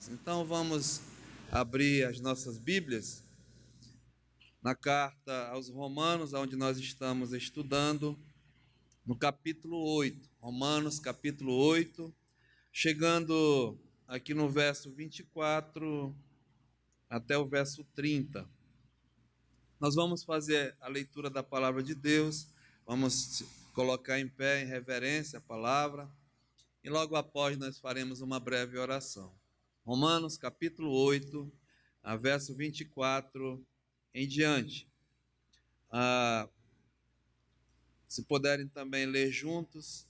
Então vamos abrir as nossas Bíblias na carta aos Romanos, onde nós estamos estudando, no capítulo 8. Romanos, capítulo 8, chegando aqui no verso 24 até o verso 30. Nós vamos fazer a leitura da palavra de Deus, vamos colocar em pé em reverência a palavra, e logo após nós faremos uma breve oração. Romanos capítulo 8, verso 24 em diante. Se puderem também ler juntos.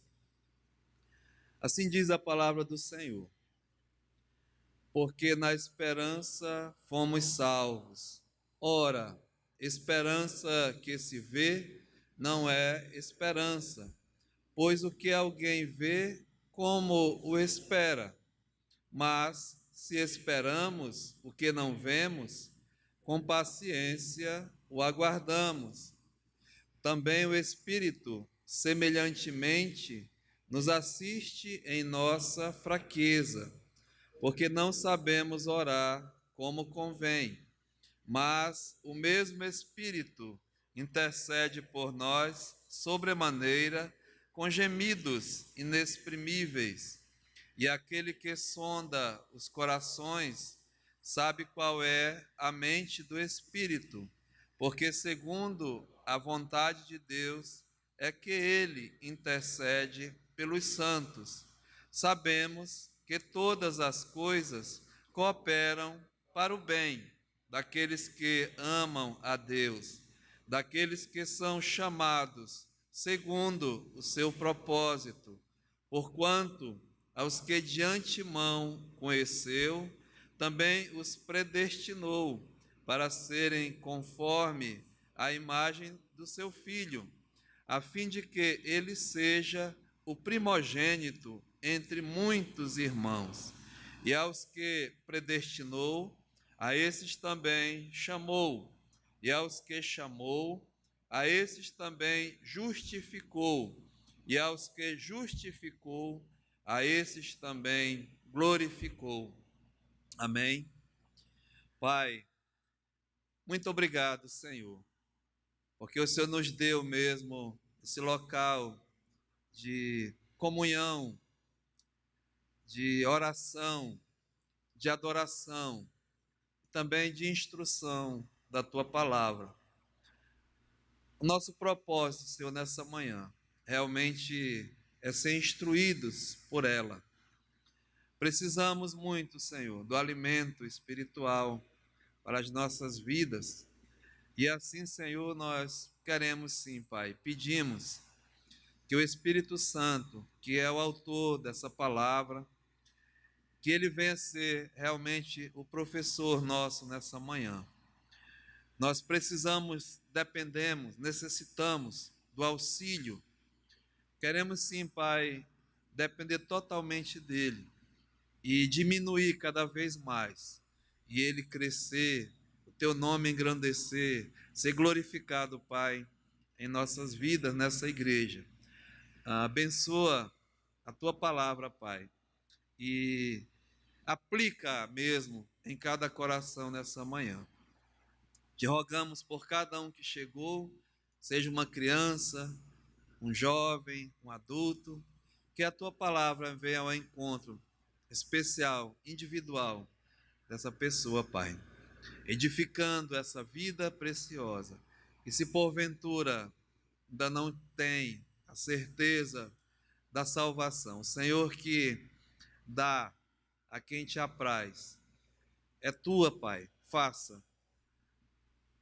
Assim diz a palavra do Senhor. Porque na esperança fomos salvos. Ora, esperança que se vê não é esperança, pois o que alguém vê, como o espera? Mas se esperamos o que não vemos, com paciência o aguardamos. Também o Espírito, semelhantemente, nos assiste em nossa fraqueza, porque não sabemos orar como convém, mas o mesmo Espírito intercede por nós sobremaneira com gemidos inexprimíveis. E aquele que sonda os corações sabe qual é a mente do Espírito, porque segundo a vontade de Deus é que ele intercede pelos santos. Sabemos que todas as coisas cooperam para o bem daqueles que amam a Deus, daqueles que são chamados segundo o seu propósito, porquanto aos que de antemão conheceu, também os predestinou para serem conforme a imagem do seu Filho, a fim de que ele seja o primogênito entre muitos irmãos. E aos que predestinou, a esses também chamou. E aos que chamou, a esses também justificou. E aos que justificou, a esses também glorificou. Amém. Pai, muito obrigado, Senhor, porque o Senhor nos deu mesmo esse local de comunhão, de oração, de adoração, também de instrução da Tua palavra. O nosso propósito, Senhor, nessa manhã, realmente é ser instruídos por ela. Precisamos muito, Senhor, do alimento espiritual para as nossas vidas. E assim, Senhor, nós queremos sim, Pai, pedimos que o Espírito Santo, que é o autor dessa palavra, que ele venha ser realmente o professor nosso nessa manhã. Nós precisamos, dependemos, necessitamos do auxílio. Queremos sim, Pai, depender totalmente dele e diminuir cada vez mais, e ele crescer, o teu nome engrandecer, ser glorificado, Pai, em nossas vidas, nessa igreja. Abençoa a tua palavra, Pai, e aplica mesmo em cada coração nessa manhã. Te rogamos por cada um que chegou, seja uma criança, um jovem, um adulto, que a tua palavra venha ao encontro especial, individual dessa pessoa, Pai, edificando essa vida preciosa. E se porventura ainda não tem a certeza da salvação, o Senhor que dá a quem te apraz, é tua, Pai, faça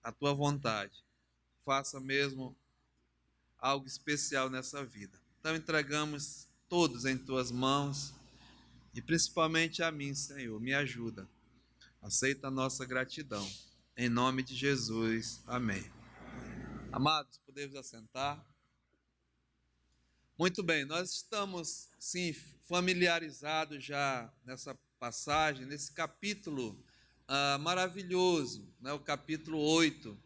a tua vontade, faça mesmo algo especial nessa vida. Então entregamos todos em tuas mãos e principalmente a mim, Senhor, me ajuda. Aceita a nossa gratidão. Em nome de Jesus. Amém. Amados, podemos assentar? Muito bem, nós estamos, sim, familiarizados já nessa passagem, nesse capítulo maravilhoso, né, o capítulo 8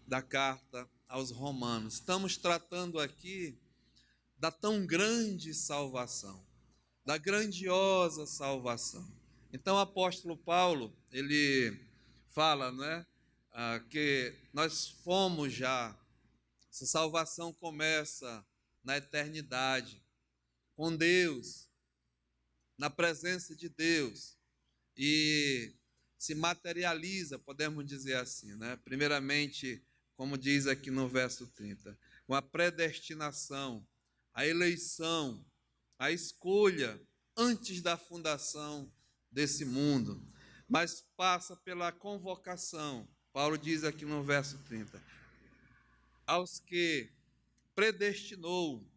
da carta aos Romanos. Estamos tratando aqui da tão grande salvação, da grandiosa salvação. Então o apóstolo Paulo, ele fala, né, que nós fomos já, essa salvação começa na eternidade, com Deus, na presença de Deus, e se materializa, podemos dizer assim, né? Primeiramente, como diz aqui no verso 30, com a predestinação, a eleição, a escolha antes da fundação desse mundo, mas passa pela convocação. Paulo diz aqui no verso 30, aos que predestinou,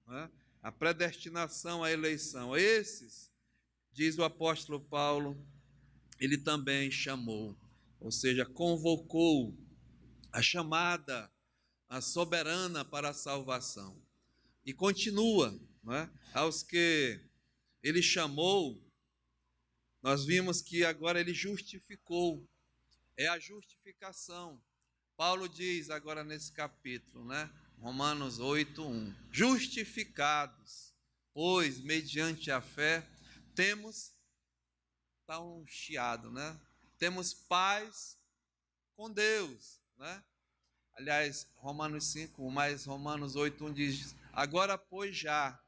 né? A predestinação, a eleição, esses, diz o apóstolo Paulo, ele também chamou, ou seja, convocou a chamada, a soberana para a salvação. E continua, né? Aos que ele chamou, nós vimos que agora ele justificou, é a justificação. Paulo diz agora nesse capítulo, né? Romanos 8:1, justificados, pois mediante a fé temos, tá um chiado, né? Temos paz com Deus, né? Aliás, Romanos 5, mais Romanos 8:1 diz: agora, pois já,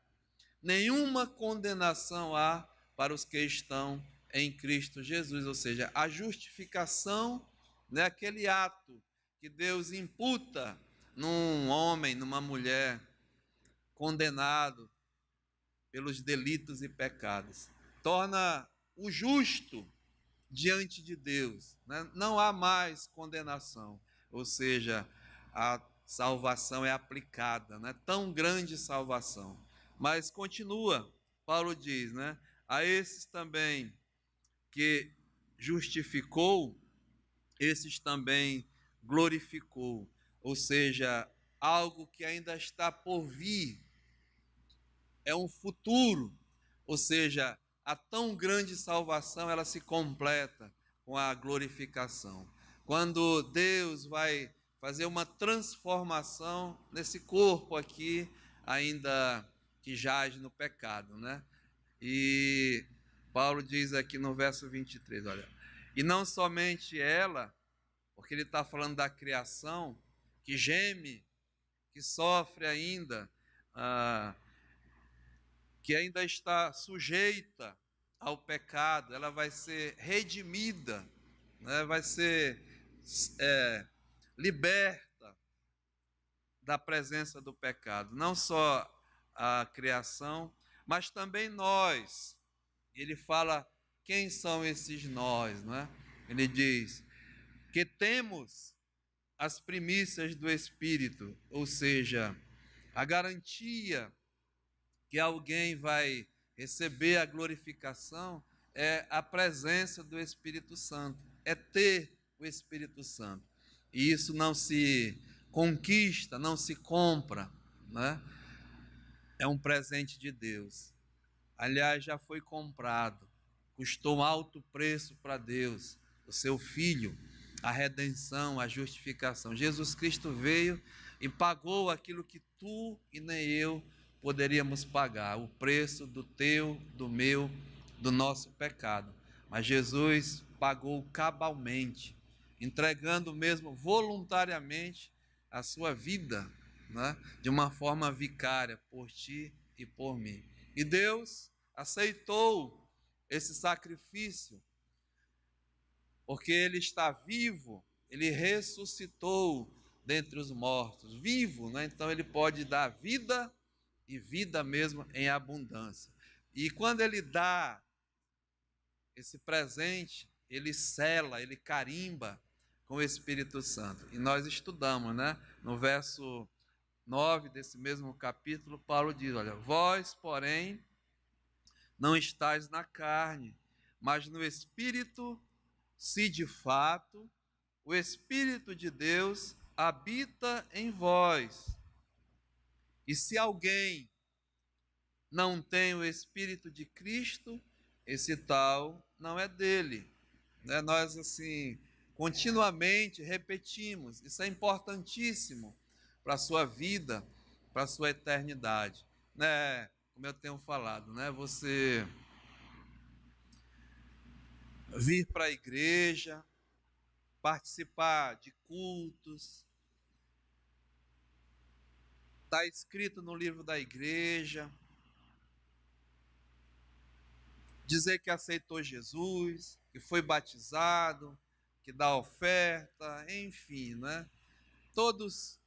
nenhuma condenação há para os que estão em Cristo Jesus, ou seja, a justificação, né, aquele ato que Deus imputa num homem, numa mulher condenado pelos delitos e pecados, torna o justo diante de Deus, né? Não há mais condenação, ou seja, a salvação é aplicada, né? Tão grande salvação. Mas continua, Paulo diz, né? A esses também que justificou, esses também glorificou, ou seja, algo que ainda está por vir, é um futuro, ou seja, a tão grande salvação ela se completa com a glorificação. Quando Deus vai fazer uma transformação nesse corpo aqui, ainda que jaz no pecado, né? E Paulo diz aqui no verso 23, olha, e não somente ela, porque ele está falando da criação, que geme, que sofre ainda, ah, que ainda está sujeita ao pecado, ela vai ser redimida, né? Vai ser liberta da presença do pecado. Não só a criação, mas também nós. Ele fala quem são esses nós, né? Ele diz que temos as primícias do Espírito, ou seja, a garantia que alguém vai receber a glorificação é a presença do Espírito Santo, é ter o Espírito Santo. E isso não se conquista, não se compra, né? É um presente de Deus. Aliás, já foi comprado, custou um alto preço para Deus, o seu Filho, a redenção, a justificação. Jesus Cristo veio e pagou aquilo que tu e nem eu poderíamos pagar, o preço do teu, do meu, do nosso pecado. Mas Jesus pagou cabalmente, entregando mesmo voluntariamente a sua vida, né, de uma forma vicária por ti e por mim. E Deus aceitou esse sacrifício, porque Ele está vivo, Ele ressuscitou dentre os mortos, vivo, né? Então Ele pode dar vida e vida mesmo em abundância. E quando Ele dá esse presente, Ele sela, Ele carimba com o Espírito Santo. E nós estudamos, né? No verso 9 desse mesmo capítulo, Paulo diz, olha, vós, porém, não estais na carne, mas no Espírito, se de fato o Espírito de Deus habita em vós. E se alguém não tem o Espírito de Cristo, esse tal não é dele. Né? Nós, assim, continuamente repetimos, isso é importantíssimo para a sua vida, para a sua eternidade. Né? Como eu tenho falado, né? Você vir para a igreja, participar de cultos. Está escrito no livro da igreja, dizer que aceitou Jesus, que foi batizado, que dá oferta, enfim, né? Todos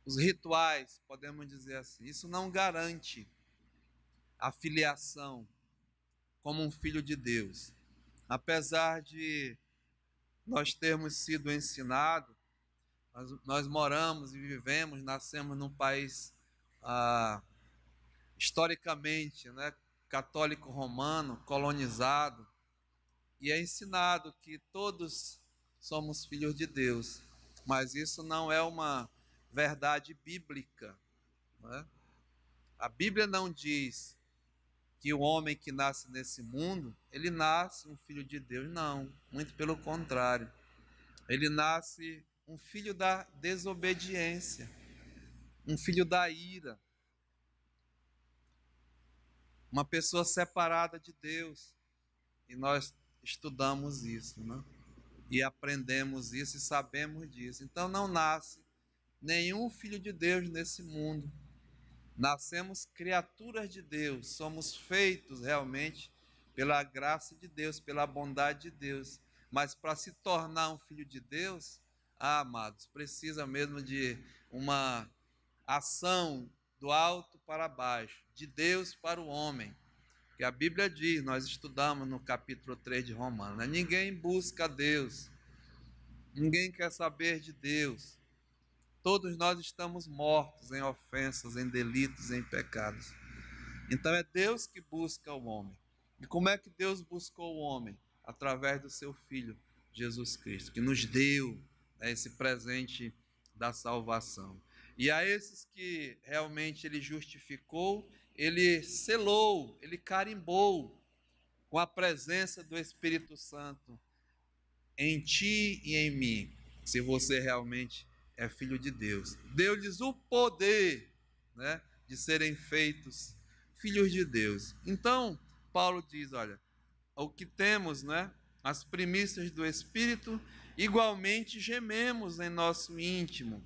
os rituais, podemos dizer assim. Isso não garante a filiação como um filho de Deus. Apesar de nós termos sido ensinados, nós moramos e vivemos, nascemos num país historicamente, né, católico romano, colonizado, e é ensinado que todos somos filhos de Deus, mas isso não é uma verdade bíblica, né? A Bíblia não diz que o homem que nasce nesse mundo, ele nasce um filho de Deus, não, muito pelo contrário. Ele nasce um filho da desobediência, um filho da ira, uma pessoa separada de Deus. E nós estudamos isso, né? E aprendemos isso e sabemos disso. Então não nasce nenhum filho de Deus nesse mundo. Nascemos criaturas de Deus, somos feitos realmente pela graça de Deus, pela bondade de Deus. Mas para se tornar um filho de Deus, amados, precisa mesmo de uma ação do alto para baixo, de Deus para o homem. Que a Bíblia diz, nós estudamos no capítulo 3 de Romanos, né? Ninguém busca Deus, ninguém quer saber de Deus. Todos nós estamos mortos em ofensas, em delitos, em pecados. Então é Deus que busca o homem. E como é que Deus buscou o homem? Através do seu Filho, Jesus Cristo, que nos deu, né, esse presente da salvação. E a esses que realmente ele justificou, ele selou, ele carimbou com a presença do Espírito Santo em ti e em mim, se você realmente é filho de Deus. Deu-lhes o poder, né, de serem feitos filhos de Deus. Então, Paulo diz, olha, o que temos, né, as primícias do Espírito, igualmente gememos em nosso íntimo.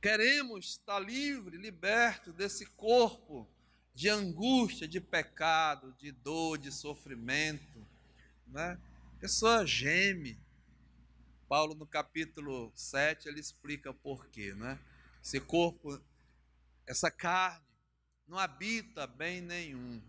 Queremos estar livre, liberto desse corpo de angústia, de pecado, de dor, de sofrimento, né? A pessoa geme. Paulo, no capítulo 7, ele explica por quê, né? Esse corpo, essa carne, não habita bem nenhum.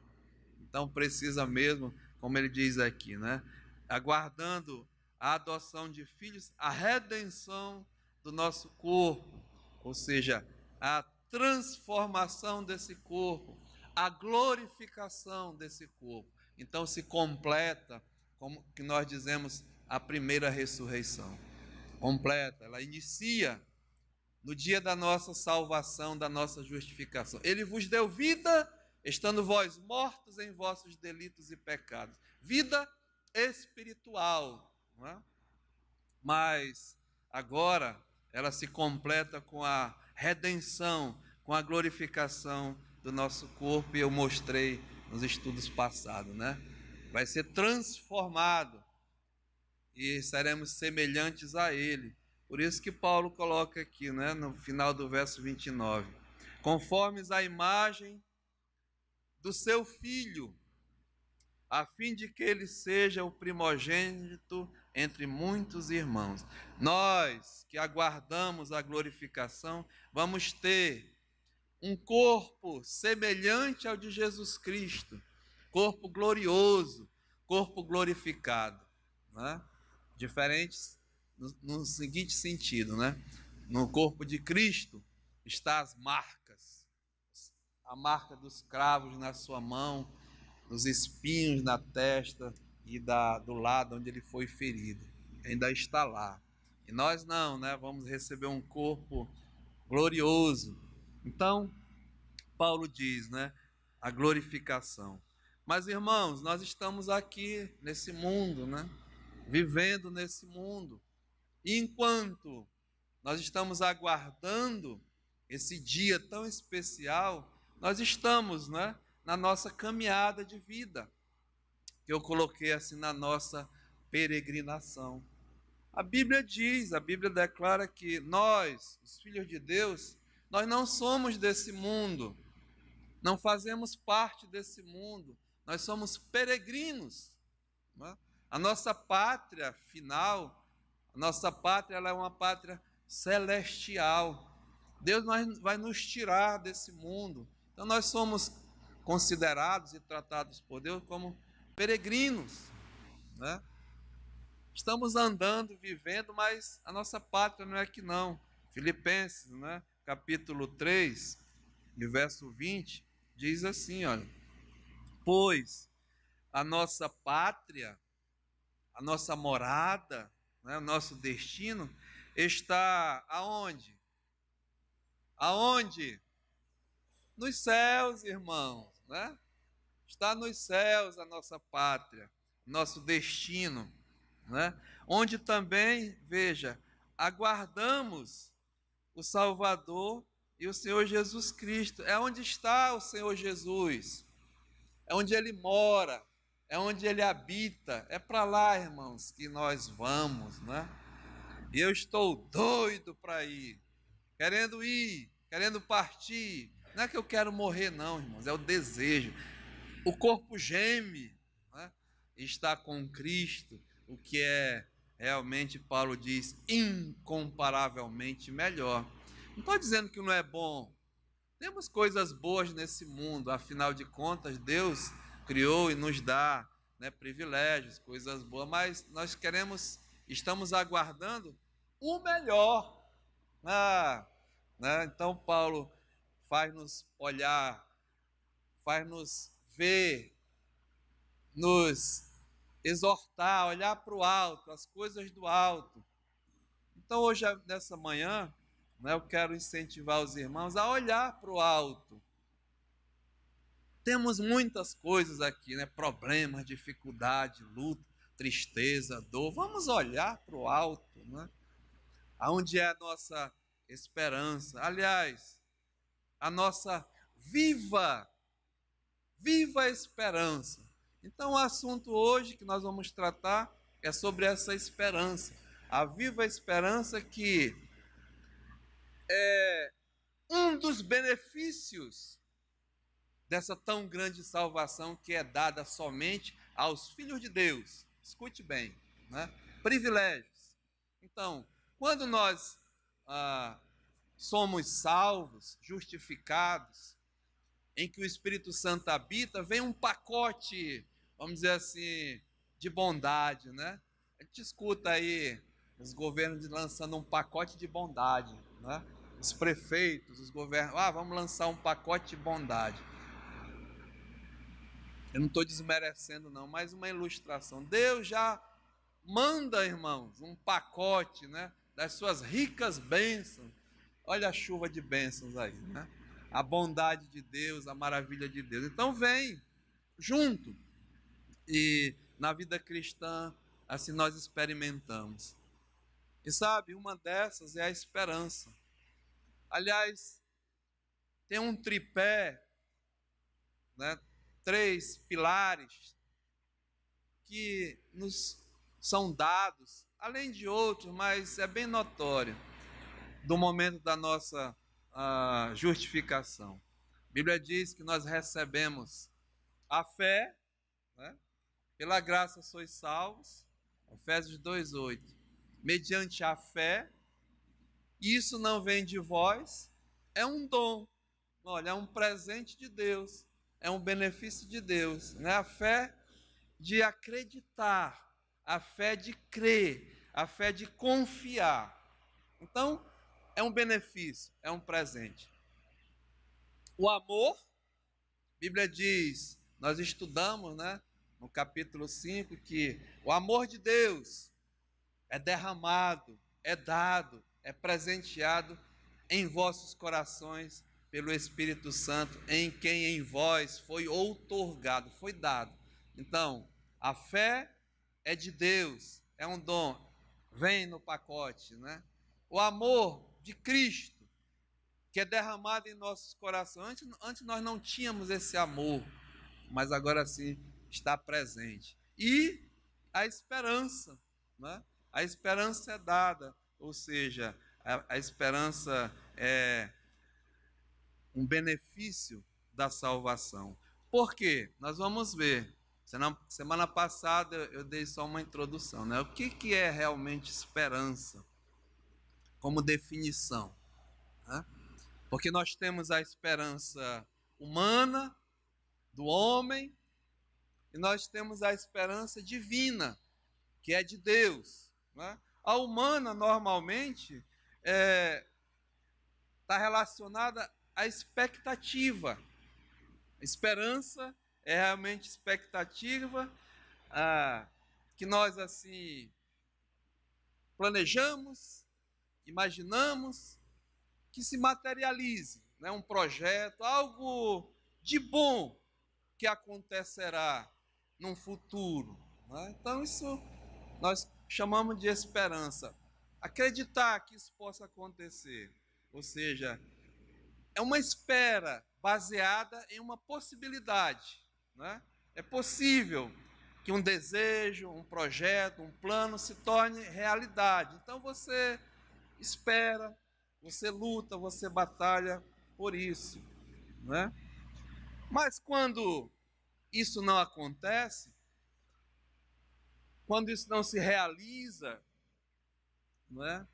Então precisa mesmo, como ele diz aqui, né? Aguardando a adoção de filhos, a redenção do nosso corpo, ou seja, a transformação desse corpo, a glorificação desse corpo. Então se completa, como que nós dizemos, a primeira ressurreição. Completa, ela inicia no dia da nossa salvação, da nossa justificação. Ele vos deu vida, estando vós mortos em vossos delitos e pecados. Vida espiritual, não é? Mas agora ela se completa com a redenção, com a glorificação do nosso corpo, e eu mostrei nos estudos passados, né? Vai ser transformado e seremos semelhantes a ele. Por isso que Paulo coloca aqui, né, no final do verso 29, conformes à imagem do seu filho, a fim de que ele seja o primogênito entre muitos irmãos. Nós que aguardamos a glorificação, vamos ter um corpo semelhante ao de Jesus Cristo, corpo glorioso, corpo glorificado, né? Diferentes no seguinte sentido, né? No corpo de Cristo está as marcas, a marca dos cravos na sua mão, dos espinhos na testa e do lado onde ele foi ferido, ainda está lá. E nós não, né? Vamos receber um corpo glorioso. Então, Paulo diz, né? A glorificação. Mas, irmãos, nós estamos aqui nesse mundo, né? Vivendo nesse mundo. E enquanto nós estamos aguardando esse dia tão especial, nós estamos, né, na nossa caminhada de vida, que eu coloquei assim na nossa peregrinação. A Bíblia diz, a Bíblia declara que nós, os filhos de Deus, nós não somos desse mundo, não fazemos parte desse mundo, nós somos peregrinos. Não é? A nossa pátria final, a nossa pátria ela é uma pátria celestial. Deus vai nos tirar desse mundo. Então nós somos considerados e tratados por Deus como peregrinos, né? Estamos andando, vivendo, mas a nossa pátria não é aqui não. Filipenses, né? Capítulo 3, e verso 20, diz assim, olha: pois a nossa pátria, a nossa morada, né, o nosso destino está aonde? Aonde? Nos céus, irmãos, né? Está nos céus a nossa pátria, nosso destino, né? Onde também, veja, aguardamos o Salvador e o Senhor Jesus Cristo. É onde está o Senhor Jesus, é onde Ele mora, é onde Ele habita. É para lá, irmãos, que nós vamos, né? E eu estou doido para ir, querendo partir. Não é que eu quero morrer, não, irmãos, é o desejo. O corpo geme, né? Está com Cristo, o que é realmente, Paulo diz, incomparavelmente melhor. Não estou dizendo que não é bom. Temos coisas boas nesse mundo, afinal de contas, Deus criou e nos dá, né, privilégios, coisas boas, mas nós estamos aguardando o melhor. Ah, né? Então, Paulo faz-nos olhar, faz-nos ver, nos exortar, olhar para o alto, as coisas do alto. Então, hoje, nessa manhã, né, eu quero incentivar os irmãos a olhar para o alto. Temos muitas coisas aqui, né? Problemas, dificuldade, luta, tristeza, dor. Vamos olhar para o alto, né? Aonde é a nossa esperança. Aliás, a nossa viva, viva esperança. Então, o assunto hoje que nós vamos tratar é sobre essa esperança. A viva esperança que é um dos benefícios dessa tão grande salvação que é dada somente aos filhos de Deus. Escute bem, né? Privilégios. Então, quando nós somos salvos, justificados, em que o Espírito Santo habita, vem um pacote, vamos dizer assim, de bondade, né? A gente escuta aí os governos lançando um pacote de bondade, né? Os prefeitos, os governos, vamos lançar um pacote de bondade. Eu não estou desmerecendo não, mas uma ilustração. Deus já manda, irmãos, um pacote, né, das suas ricas bênçãos. Olha a chuva de bênçãos aí, né? A bondade de Deus, a maravilha de Deus. Então vem junto. E na vida cristã, assim nós experimentamos. E sabe, uma dessas é a esperança. Aliás, tem um tripé, né, 3 pilares que nos são dados, além de outros, mas é bem notório, do momento da nossa justificação. A Bíblia diz que nós recebemos a fé, né? Pela graça sois salvos, Efésios 2:8. Mediante a fé, isso não vem de vós, é um dom. Olha, é um presente de Deus, é um benefício de Deus, né? A fé de acreditar, a fé de crer, a fé de confiar. Então, é um benefício, é um presente. O amor, a Bíblia diz, nós estudamos, né, no capítulo 5, que o amor de Deus é derramado, é dado, é presenteado em vossos corações pelo Espírito Santo, em quem em vós foi outorgado, foi dado. Então, a fé é de Deus, é um dom, vem no pacote, né? O amor de Cristo, que é derramado em nossos corações. Antes nós não tínhamos esse amor, mas agora sim está presente. E a esperança, né? A esperança é dada, ou seja, a esperança é um benefício da salvação. Por quê? Nós vamos ver. Semana passada eu dei só uma introdução, né? O que é realmente esperança como definição, né? Porque nós temos a esperança humana do homem e nós temos a esperança divina, que é de Deus, né? A humana normalmente está relacionada à expectativa. Esperança é realmente expectativa que nós assim planejamos, imaginamos que se materialize, né? Um projeto, algo de bom que acontecerá num futuro, né? Então isso nós chamamos de esperança. Acreditar que isso possa acontecer, ou seja, é uma espera baseada em uma possibilidade, né? É possível que um desejo, um projeto, um plano se torne realidade. Então você espera, você luta, você batalha por isso, né? Mas quando isso não acontece, quando isso não se realiza, não é?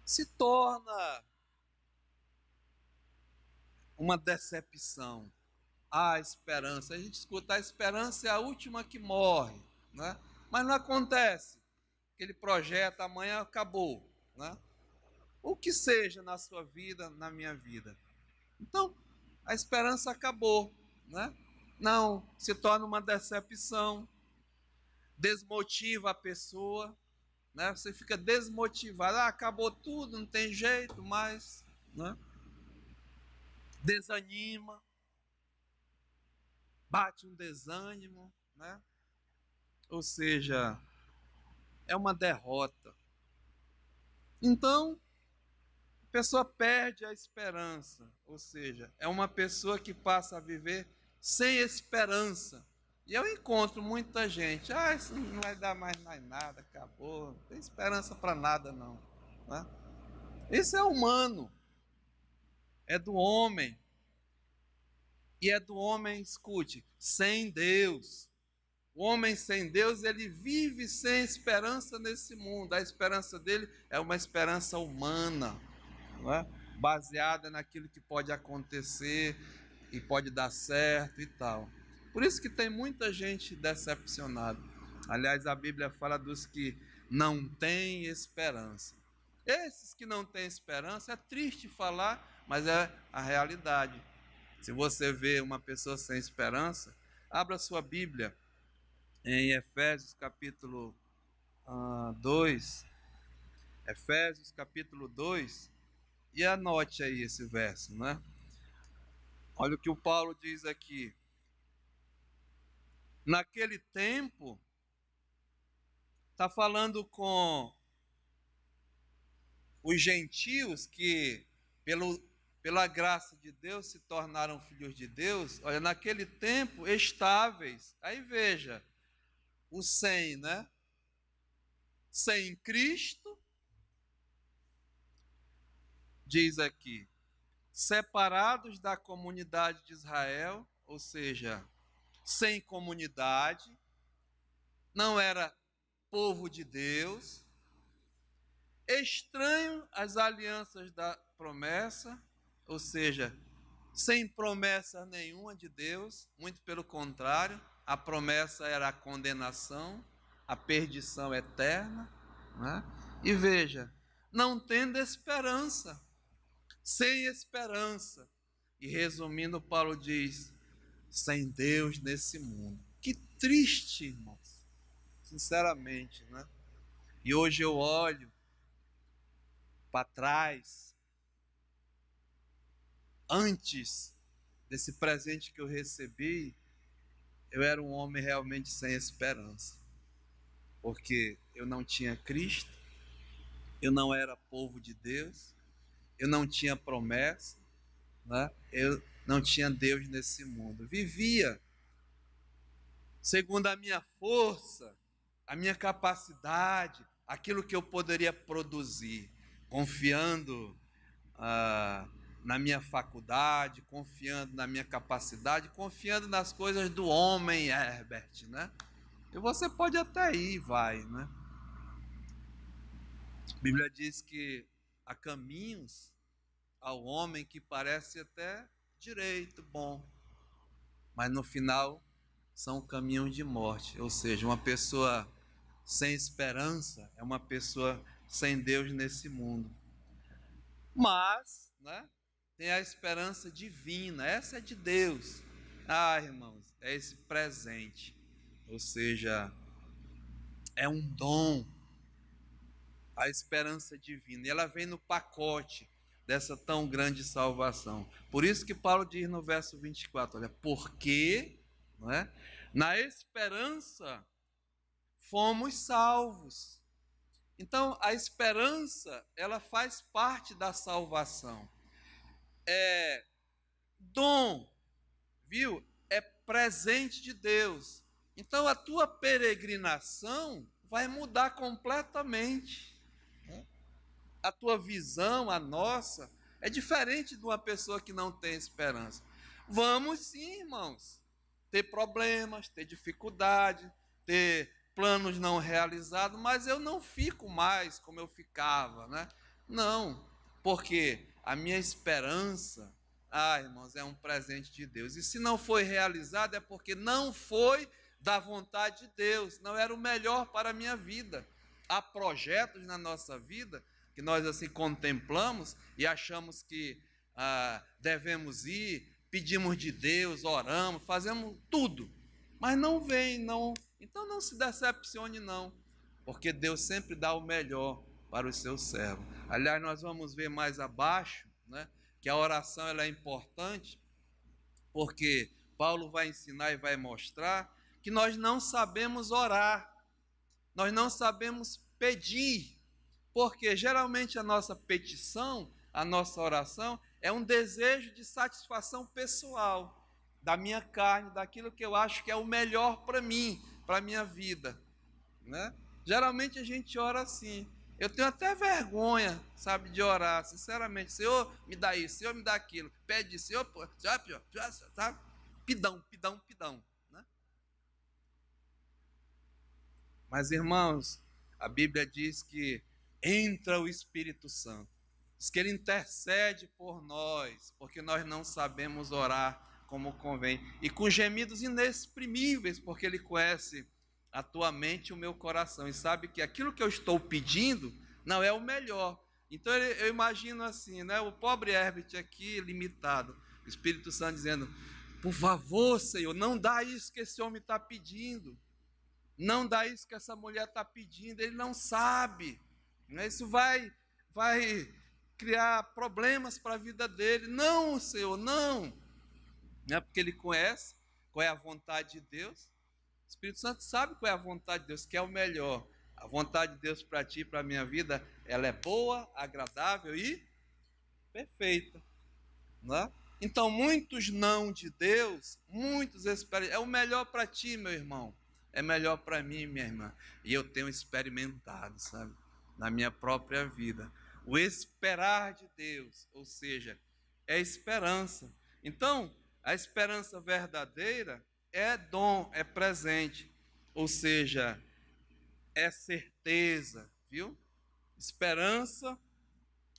Se torna uma decepção. A esperança, a gente escuta, a esperança é a última que morre, né? Mas não acontece. Aquele projeto amanhã acabou, né? O que seja na sua vida, na minha vida. Então, a esperança acabou, né? Não, se torna uma decepção, desmotiva a pessoa, né? Você fica desmotivado, acabou tudo, não tem jeito mais, né? Desanima, bate um desânimo, né? Ou seja, é uma derrota. Então, a pessoa perde a esperança, ou seja, é uma pessoa que passa a viver sem esperança. E eu encontro muita gente, isso não vai dar mais nada, acabou, não tem esperança para nada não, né? Isso é humano, é do homem, e é do homem, escute, sem Deus. O homem sem Deus, ele vive sem esperança nesse mundo. A esperança dele é uma esperança humana, não é? Baseada naquilo que pode acontecer e pode dar certo e tal. Por isso que tem muita gente decepcionada. Aliás, a Bíblia fala dos que não têm esperança. Esses que não têm esperança, é triste falar, mas é a realidade. Se você vê uma pessoa sem esperança, abra sua Bíblia em Efésios capítulo 2, Efésios capítulo 2, e anote aí esse verso, né? Olha o que o Paulo diz aqui. Naquele tempo, está falando com os gentios que, pela graça de Deus, se tornaram filhos de Deus. Olha, naquele tempo, estáveis. Aí veja, o sem, né? Sem Cristo, diz aqui, separados da comunidade de Israel, ou seja, sem comunidade, não era povo de Deus, estranho às alianças da promessa, ou seja, sem promessa nenhuma de Deus, muito pelo contrário, a promessa era a condenação, a perdição eterna, né? E veja, não tendo esperança, sem esperança. E resumindo, Paulo diz: sem Deus nesse mundo. Que triste, irmãos, sinceramente, né? E hoje eu olho para trás, antes desse presente que eu recebi, eu era um homem realmente sem esperança, porque eu não tinha Cristo, eu não era povo de Deus, eu não tinha promessa, né? Eu não tinha Deus nesse mundo. Vivia segundo a minha força, a minha capacidade, aquilo que eu poderia produzir, confiando na minha faculdade, confiando na minha capacidade, confiando nas coisas do homem, Herbert, né? E você pode até ir, vai, né? A Bíblia diz que há caminhos ao homem que parece até direito, bom, mas no final são caminhos de morte. Ou seja, uma pessoa sem esperança é uma pessoa sem Deus nesse mundo. Mas, né, tem a esperança divina, essa é de Deus. Irmãos, é esse presente, ou seja, é um dom, a esperança divina, e ela vem no pacote dessa tão grande salvação. Por isso que Paulo diz no verso 24, olha, porque, não é, na esperança fomos salvos. Então, a esperança, ela faz parte da salvação. É dom, viu? É presente de Deus. Então, a tua peregrinação vai mudar completamente. A tua visão, a nossa, é diferente de uma pessoa que não tem esperança. Vamos sim, irmãos, ter problemas, ter dificuldade, ter planos não realizados, mas eu não fico mais como eu ficava, né? Não, porque a minha esperança, irmãos, é um presente de Deus. E se não foi realizado é porque não foi da vontade de Deus, não era o melhor para a minha vida. Há projetos na nossa vida que nós assim contemplamos e achamos que devemos ir, pedimos de Deus, oramos, fazemos tudo, mas não vem, não. Então não se decepcione não, porque Deus sempre dá o melhor para os seus servos. Aliás, nós vamos ver mais abaixo, né, que a oração ela é importante, porque Paulo vai ensinar e vai mostrar que nós não sabemos orar, nós não sabemos pedir, porque geralmente a nossa petição, a nossa oração, é um desejo de satisfação pessoal, da minha carne, daquilo que eu acho que é o melhor para mim, para a minha vida, né? Geralmente a gente ora assim. Eu tenho até vergonha, sabe, de orar, sinceramente. Senhor, me dá isso, Senhor, me dá aquilo. Pede, Senhor, sabe? Pidão, pidão, pidão, né? Mas, irmãos, a Bíblia diz que entra o Espírito Santo. Diz que ele intercede por nós, porque nós não sabemos orar como convém. E com gemidos inexprimíveis, porque ele conhece a tua mente e o meu coração. E sabe que aquilo que eu estou pedindo não é o melhor. Então eu imagino assim, né? O pobre Herbert aqui, limitado. O Espírito Santo dizendo, por favor, Senhor, não dá isso que esse homem está pedindo. Não dá isso que essa mulher está pedindo, ele não sabe. Isso vai criar problemas para a vida dele. Não, Senhor, não. Porque ele conhece qual é a vontade de Deus. O Espírito Santo sabe qual é a vontade de Deus, que é o melhor. A vontade de Deus para ti e para a minha vida, ela é boa, agradável e perfeita. Né? Então, muitos não de Deus, muitos esperam. É o melhor para ti, meu irmão. É melhor para mim, minha irmã. E eu tenho experimentado, sabe, na minha própria vida. O esperar de Deus, ou seja, é esperança. Então, a esperança verdadeira é dom, é presente. Ou seja, é certeza, viu? Esperança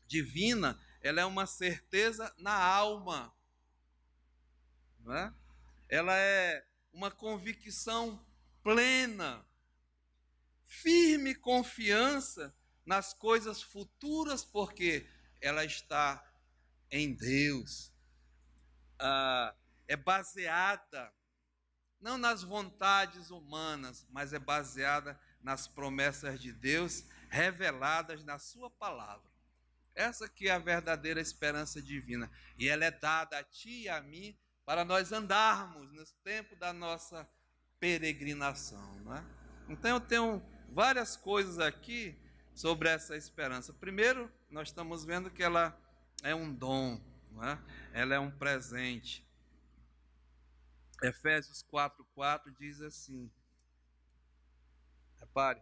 divina, ela é uma certeza na alma. Não é? Ela é uma convicção plena, firme confiança nas coisas futuras, porque ela está em Deus. É baseada não nas vontades humanas, mas é baseada nas promessas de Deus reveladas na sua palavra. Essa que é a verdadeira esperança divina, e ela é dada a ti e a mim para nós andarmos no tempo da nossa peregrinação, não é? Então eu tenho várias coisas aqui sobre essa esperança. Primeiro, nós estamos vendo que ela é um dom, não é? Ela é um presente. Efésios 4:4 diz assim, repare,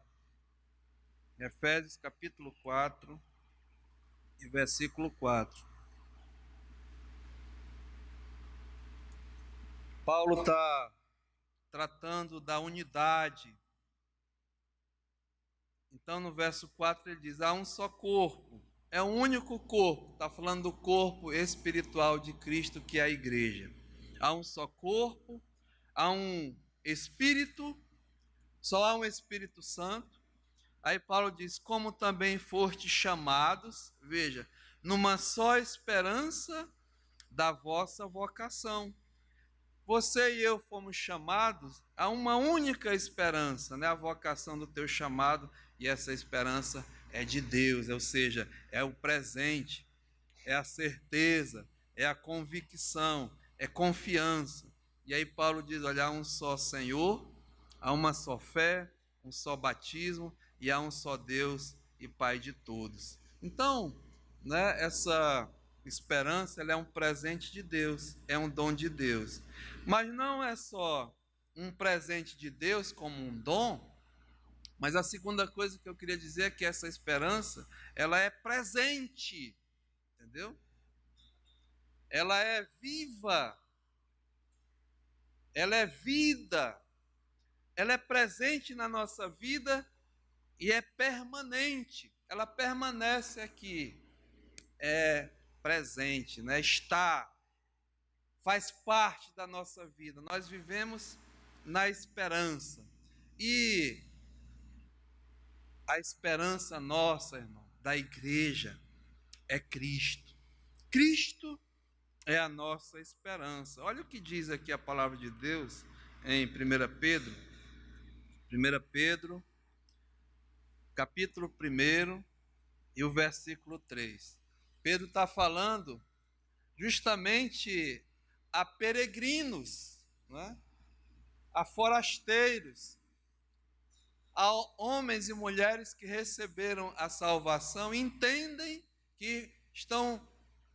Efésios capítulo 4 e versículo 4. Paulo está tratando da unidade. Então, no verso 4 ele diz: há um só corpo, é um único corpo. Está falando do corpo espiritual de Cristo, que é a igreja. Há um só corpo, há um Espírito, só há um Espírito Santo. Aí Paulo diz: como também fostes chamados, veja, numa só esperança da vossa vocação. Você e eu fomos chamados a uma única esperança, né? A vocação do teu chamado, e essa esperança é de Deus, ou seja, é o presente, é a certeza, é a convicção, é confiança. E aí Paulo diz: olha, há um só Senhor, há uma só fé, um só batismo e há um só Deus e Pai de todos. Então, né, essa esperança, ela é um presente de Deus, é um dom de Deus. Mas não é só um presente de Deus como um dom, mas a segunda coisa que eu queria dizer é que essa esperança, ela é presente, entendeu? Ela é viva, ela é vida, ela é presente na nossa vida e é permanente. Ela permanece aqui, é presente, né? Está, faz parte da nossa vida. Nós vivemos na esperança. E a esperança nossa, irmão, da igreja é Cristo. Cristo é a nossa esperança. Olha o que diz aqui a palavra de Deus em 1 Pedro. 1 Pedro, capítulo 1 e o versículo 3. Pedro está falando justamente a peregrinos, né? A forasteiros, a homens e mulheres que receberam a salvação, entendem que estão,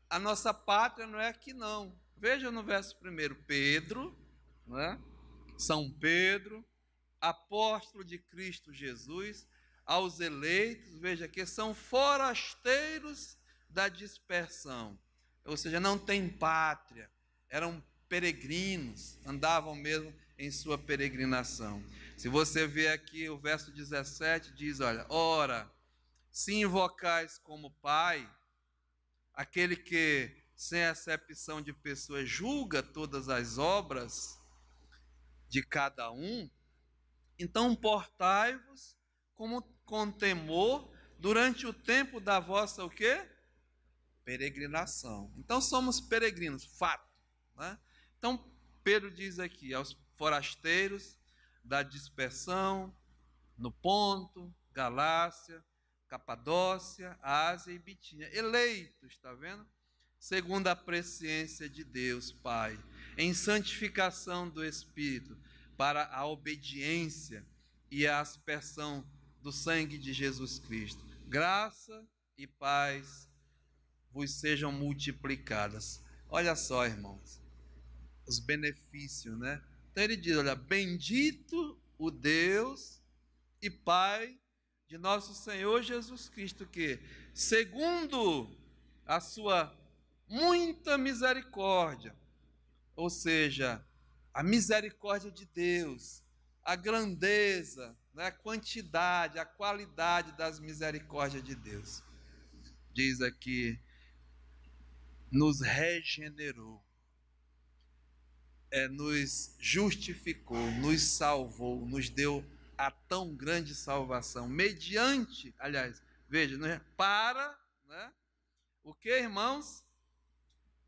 a nossa pátria não é aqui não. Veja no verso 1, Pedro, né? São Pedro, apóstolo de Cristo Jesus, aos eleitos, veja que são forasteiros da dispersão, ou seja, não têm pátria, eram peregrinos, andavam mesmo em sua peregrinação. Se você ver aqui o verso 17, diz, olha, ora, se invocais como Pai, aquele que, sem acepção de pessoas, julga todas as obras de cada um, então portai-vos com temor durante o tempo da vossa o quê? Peregrinação. Então somos peregrinos, fato, né? Então Pedro diz aqui aos forasteiros da dispersão no Ponto, Galácia, Capadócia, Ásia e Bitínia, eleitos, está vendo? Segundo a presciência de Deus Pai, em santificação do Espírito, para a obediência e a aspersão do sangue de Jesus Cristo. Graça e paz vos sejam multiplicadas. Olha só, irmãos, os benefícios, né? Então ele diz, olha, bendito o Deus e Pai de nosso Senhor Jesus Cristo, que, segundo a sua muita misericórdia, ou seja, a misericórdia de Deus, a grandeza, né, a quantidade, a qualidade das misericórdias de Deus. Diz aqui, nos regenerou, nos justificou, nos salvou, nos deu a tão grande salvação, mediante, aliás, veja, para, né, o que, irmãos?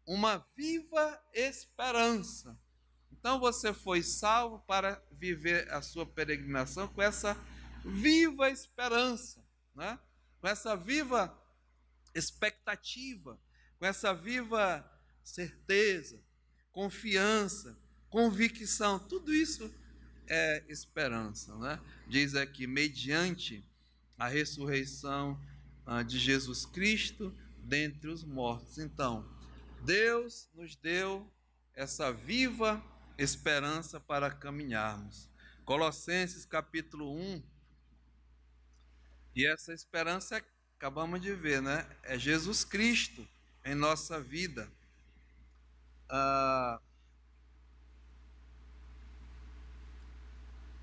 Uma viva esperança. Então você foi salvo para viver a sua peregrinação com essa viva esperança, né? Com essa viva expectativa, com essa viva certeza, confiança, convicção, tudo isso é esperança, né? Diz aqui, mediante a ressurreição de Jesus Cristo dentre os mortos. Então, Deus nos deu essa viva esperança para caminharmos. Colossenses capítulo 1, e essa esperança acabamos de ver, né? É Jesus Cristo em nossa vida.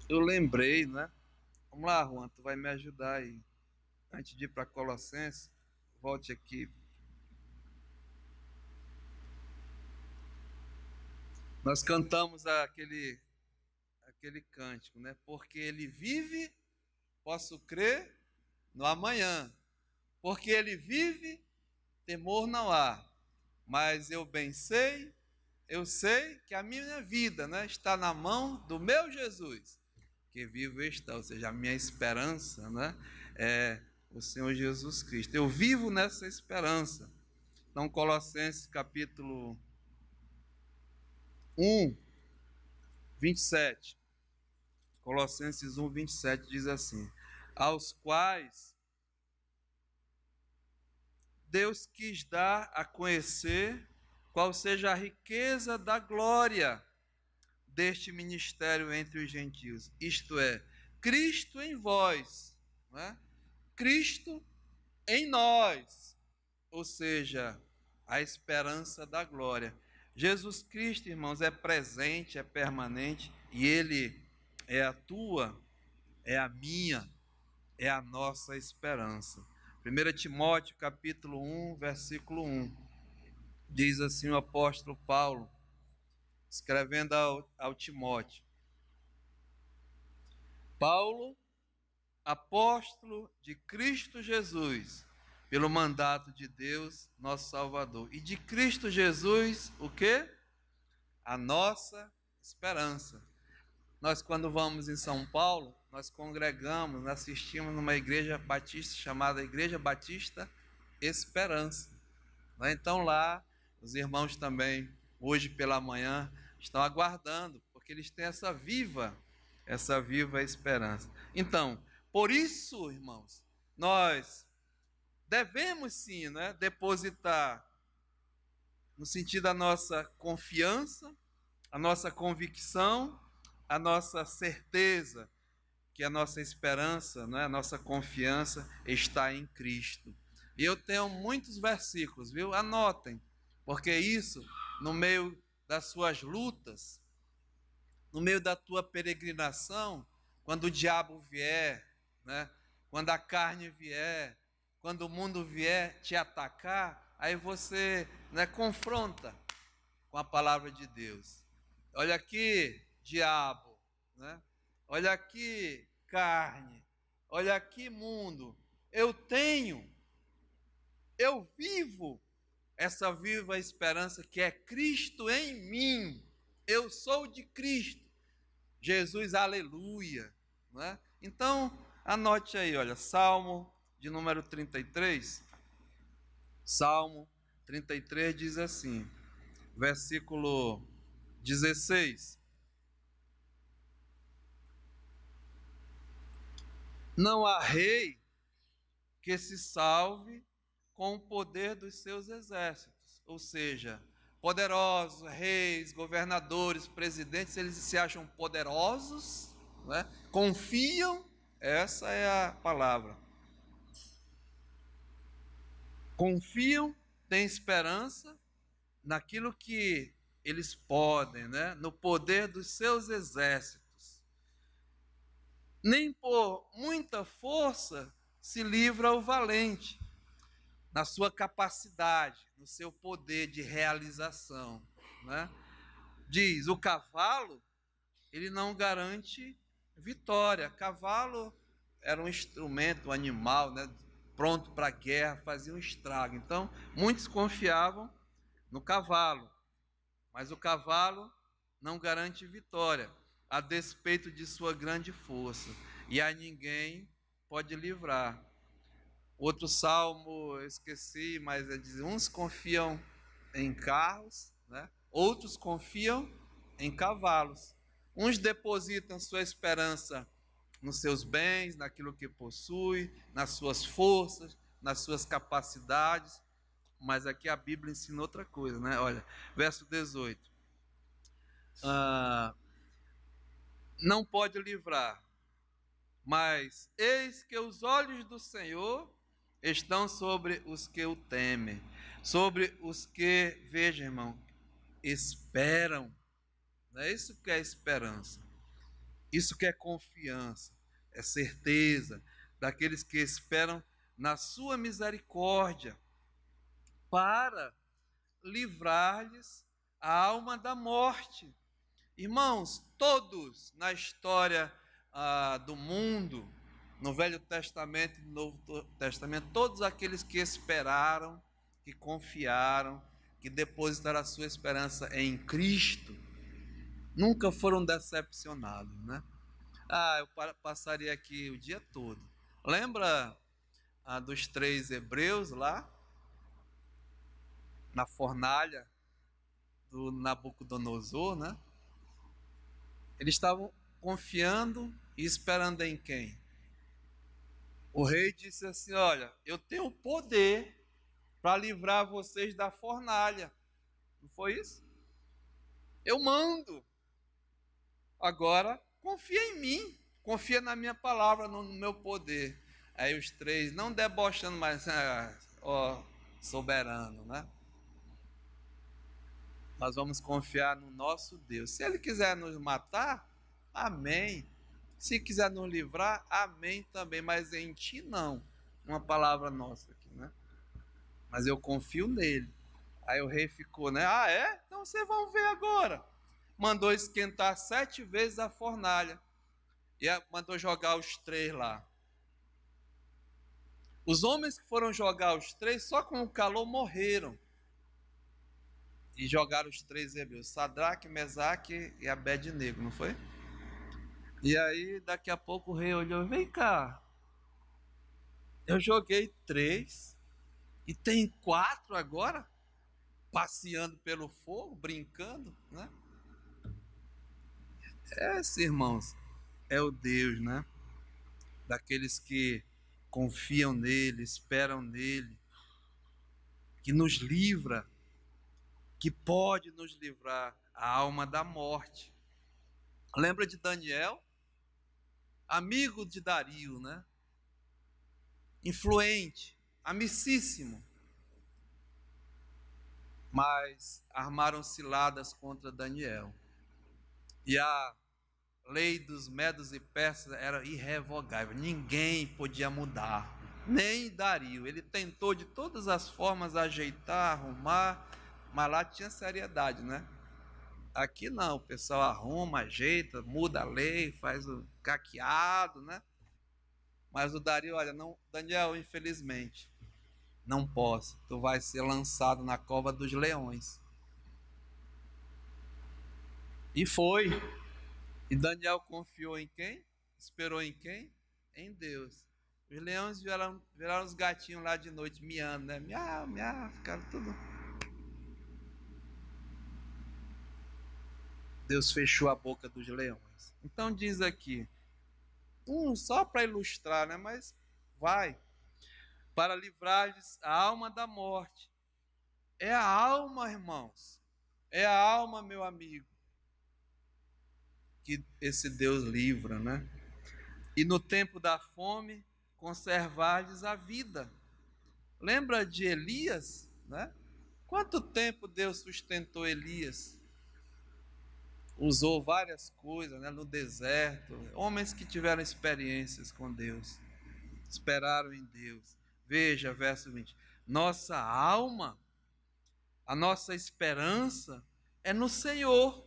Eu lembrei, né? Vamos lá, Juan, tu vai me ajudar aí. Antes de ir para Colossenses, volte aqui. Nós cantamos aquele cântico, né? Porque ele vive, posso crer no amanhã. Porque ele vive, temor não há. Mas eu sei que a minha vida, né, está na mão do meu Jesus, que vivo está, ou seja, a minha esperança, né, é o Senhor Jesus Cristo. Eu vivo nessa esperança. Então, Colossenses capítulo 1, 27. Colossenses 1, 27 diz assim: aos quais Deus quis dar a conhecer qual seja a riqueza da glória deste ministério entre os gentios, isto é, Cristo em vós, não é? Cristo em nós, ou seja, a esperança da glória. Jesus Cristo, irmãos, é presente, é permanente, e Ele é a tua, é a minha, é a nossa esperança. 1 Timóteo capítulo 1, versículo 1, diz assim o apóstolo Paulo, escrevendo ao Timóteo: Paulo, apóstolo de Cristo Jesus, pelo mandato de Deus, nosso Salvador. E de Cristo Jesus, o quê? A nossa esperança. Nós, quando vamos em São Paulo, nós congregamos, assistimos numa igreja batista chamada Igreja Batista Esperança. Então lá, os irmãos também, hoje pela manhã, estão aguardando, porque eles têm essa viva esperança. Então, por isso, irmãos, nós devemos sim, né, depositar no sentido da nossa confiança, a nossa convicção, a nossa certeza que a nossa esperança, né, a nossa confiança está em Cristo. E eu tenho muitos versículos, viu? Anotem, porque isso, no meio das suas lutas, no meio da tua peregrinação, quando o diabo vier, né? Quando a carne vier, quando o mundo vier te atacar, aí você, né, confronta com a palavra de Deus. Olha aqui, diabo, né? Olha aqui, carne. Olha aqui, mundo. Eu vivo essa viva esperança que é Cristo em mim. Eu sou de Cristo. Jesus, aleluia. Né? Então, anote aí, olha, Salmo de número 33. Salmo 33 diz assim, versículo 16. Não há rei que se salve com o poder dos seus exércitos. Ou seja, poderosos, reis, governadores, presidentes, eles se acham poderosos, né? Confiam, essa é a palavra. Confiam, têm esperança naquilo que eles podem, né? No poder dos seus exércitos. Nem por muita força se livra o valente, na sua capacidade, no seu poder de realização, né? Diz, o cavalo, ele não garante vitória. Cavalo era um instrumento, um animal, né? Pronto para a guerra, fazia um estrago. Então, muitos confiavam no cavalo, mas o cavalo não garante vitória, a despeito de sua grande força, e a ninguém pode livrar. Outro salmo, eu esqueci, mas é dizer, uns confiam em carros, né? Outros confiam em cavalos. Uns depositam sua esperança nos seus bens, naquilo que possui, nas suas forças, nas suas capacidades, mas aqui a Bíblia ensina outra coisa, né? Olha, verso 18. Não pode livrar, mas eis que os olhos do Senhor estão sobre os que o temem, sobre os que, veja, irmão, esperam. Não é isso que é esperança. Isso que é confiança, é certeza daqueles que esperam na sua misericórdia para livrar-lhes a alma da morte. Irmãos, todos na história do mundo, no Velho Testamento e no Novo Testamento, todos aqueles que esperaram, que confiaram, que depositaram a sua esperança em Cristo, nunca foram decepcionados, né? Eu passaria aqui o dia todo. Lembra dos 3 hebreus lá, na fornalha do Nabucodonosor, né? Eles estavam confiando e esperando em quem? O rei disse assim: olha, eu tenho poder para livrar vocês da fornalha. Não foi isso? Eu mando. Agora, confia em mim. Confia na minha palavra, no meu poder. Aí os 3, não debochando mais, soberano, né? Nós vamos confiar no nosso Deus. Se Ele quiser nos matar, amém. Se quiser nos livrar, amém também. Mas em ti não. Uma palavra nossa aqui, né? Mas eu confio nele. Aí o rei ficou, né? É? Então vocês vão ver agora. Mandou esquentar 7 vezes a fornalha. E mandou jogar os 3 lá. Os homens que foram jogar os 3, só com o calor morreram. E jogaram os 3 hebreus, Sadraque, Mesaque e Abednego, não foi? E aí, daqui a pouco o rei olhou, vem cá, eu joguei 3 e tem 4 agora, passeando pelo fogo, brincando, né? Esse, irmãos, é o Deus, né? Daqueles que confiam nele, esperam nele, que nos livra, que pode nos livrar a alma da morte. Lembra de Daniel? Amigo de Dario, né? Influente, amicíssimo. Mas armaram ciladas contra Daniel. E a lei dos medos e persas era irrevogável. Ninguém podia mudar. Nem Dario. Ele tentou de todas as formas ajeitar, arrumar, mas lá tinha seriedade, né? Aqui não, o pessoal arruma, ajeita, muda a lei, faz o caqueado, né? Mas o Dario, olha, não, Daniel, infelizmente, não posso. Tu vai ser lançado na cova dos leões. E foi. E Daniel confiou em quem? Esperou em quem? Em Deus. Os leões viraram os gatinhos lá de noite, miando, né? Miau, miau, ficaram tudo. Deus fechou a boca dos leões. Então diz aqui, só para ilustrar, né? Mas vai. Para livrar-lhes a alma da morte. É a alma, irmãos. É a alma, meu amigo, que esse Deus livra, né? E no tempo da fome, conservar-lhes a vida. Lembra de Elias, né? Quanto tempo Deus sustentou Elias? Usou várias coisas, né, no deserto. Homens que tiveram experiências com Deus, esperaram em Deus. Veja, verso 20. Nossa alma, a nossa esperança é no Senhor,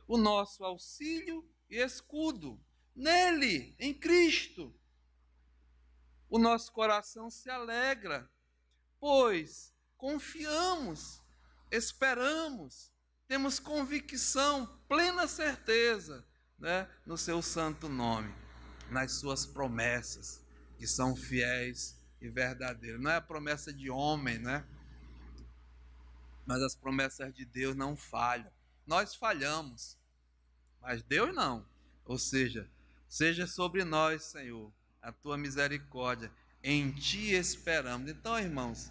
o nosso auxílio e escudo. Nele, em Cristo, o nosso coração se alegra, pois confiamos, esperamos, temos convicção, plena certeza, né, no seu santo nome, nas suas promessas, que são fiéis e verdadeiras. Não é a promessa de homem, né? Mas as promessas de Deus não falham. Nós falhamos, mas Deus não. Ou seja, seja sobre nós, Senhor, a tua misericórdia. Em ti esperamos. Então, irmãos,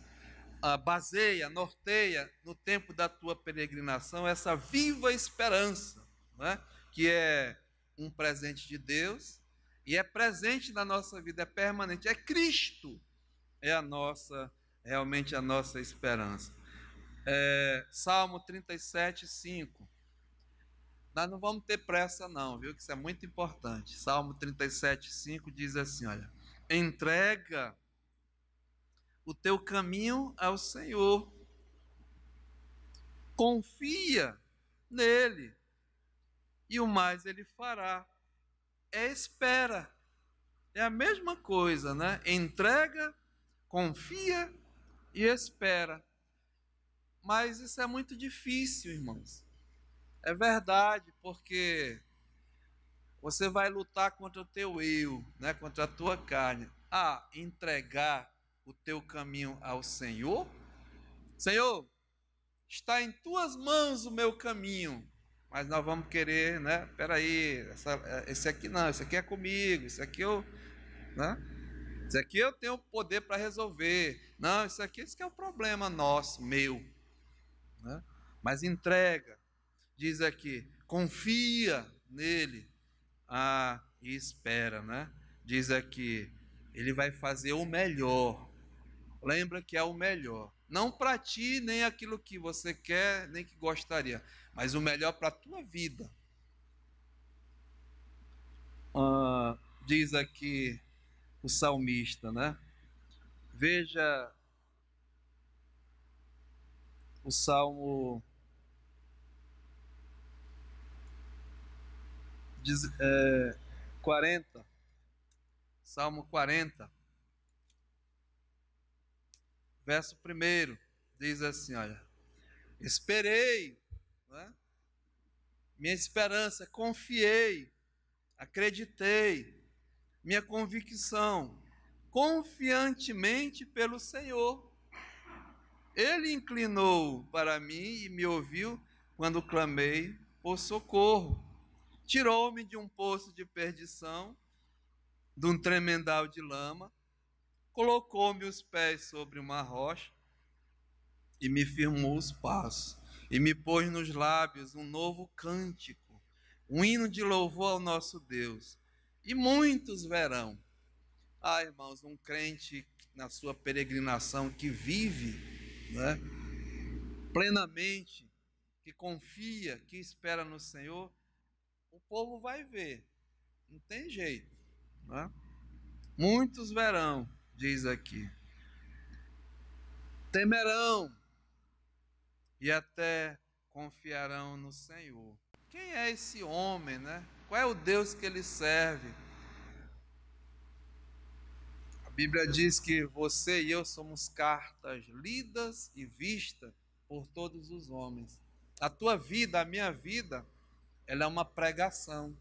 baseia, norteia no tempo da tua peregrinação essa viva esperança, né? Que é um presente de Deus e é presente na nossa vida, é permanente, é Cristo, é realmente a nossa esperança. Salmo 37, 5. Nós não vamos ter pressa não, viu? Que isso é muito importante. Salmo 37, 5 diz assim, olha: entrega o teu caminho ao Senhor, confia nele, e o mais ele fará. É espera, é a mesma coisa, né? Entrega, confia e espera. Mas isso é muito difícil, irmãos. É verdade, porque você vai lutar contra o teu eu, né? Contra a tua carne. Entregar o teu caminho ao Senhor. Senhor, está em tuas mãos o meu caminho. Mas nós vamos querer, né? Peraí, esse aqui não, esse aqui é comigo, esse aqui né? Esse aqui eu tenho poder para resolver. Não, esse que é o problema nosso, meu, né? Mas entrega, diz aqui, confia nele, e espera, né? Diz aqui, ele vai fazer o melhor. Lembra que é o melhor. Não para ti, nem aquilo que você quer, nem que gostaria, mas o melhor para a tua vida. Diz aqui o salmista, né? Veja o Salmo 40. Salmo 40, verso 1, diz assim, olha: esperei, né? Minha esperança, confiei, acreditei, minha convicção, confiantemente pelo Senhor. Ele inclinou para mim e me ouviu quando clamei por socorro. Tirou-me de um poço de perdição, de um tremendal de lama, colocou-me os pés sobre uma rocha e me firmou os passos, e me pôs nos lábios um novo cântico, um hino de louvor ao nosso Deus. E muitos verão. Irmãos, um crente na sua peregrinação que vive, né, plenamente, que confia, que espera no Senhor, o povo vai ver, não tem jeito, né? Muitos verão, diz aqui, temerão e até confiarão no Senhor. Quem é esse homem, né? Qual é o Deus que ele serve? A Bíblia diz que você e eu somos cartas lidas e vistas por todos os homens. A tua vida, a minha vida, ela é uma pregação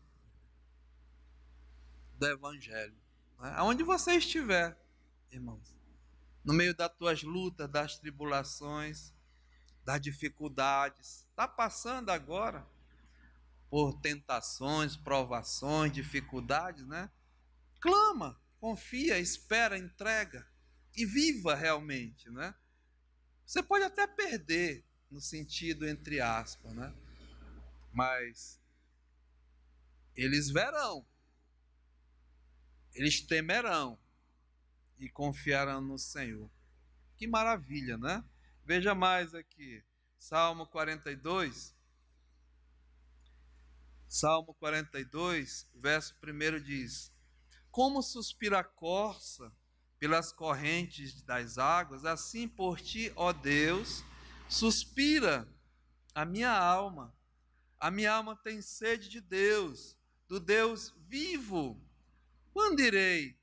do Evangelho, né? Aonde você estiver, irmãos, no meio das tuas lutas, das tribulações, das dificuldades, está passando agora por tentações, provações, dificuldades, né? Clama, confia, espera, entrega e viva realmente, né? Você pode até perder no sentido entre aspas, né? Mas eles verão, eles temerão e confiarão no Senhor. Que maravilha, né? Veja mais aqui, Salmo 42. Salmo 42, verso 1 diz: como suspira a corça pelas correntes das águas, assim por ti, ó Deus, suspira a minha alma. A minha alma tem sede de Deus, do Deus vivo. Quando irei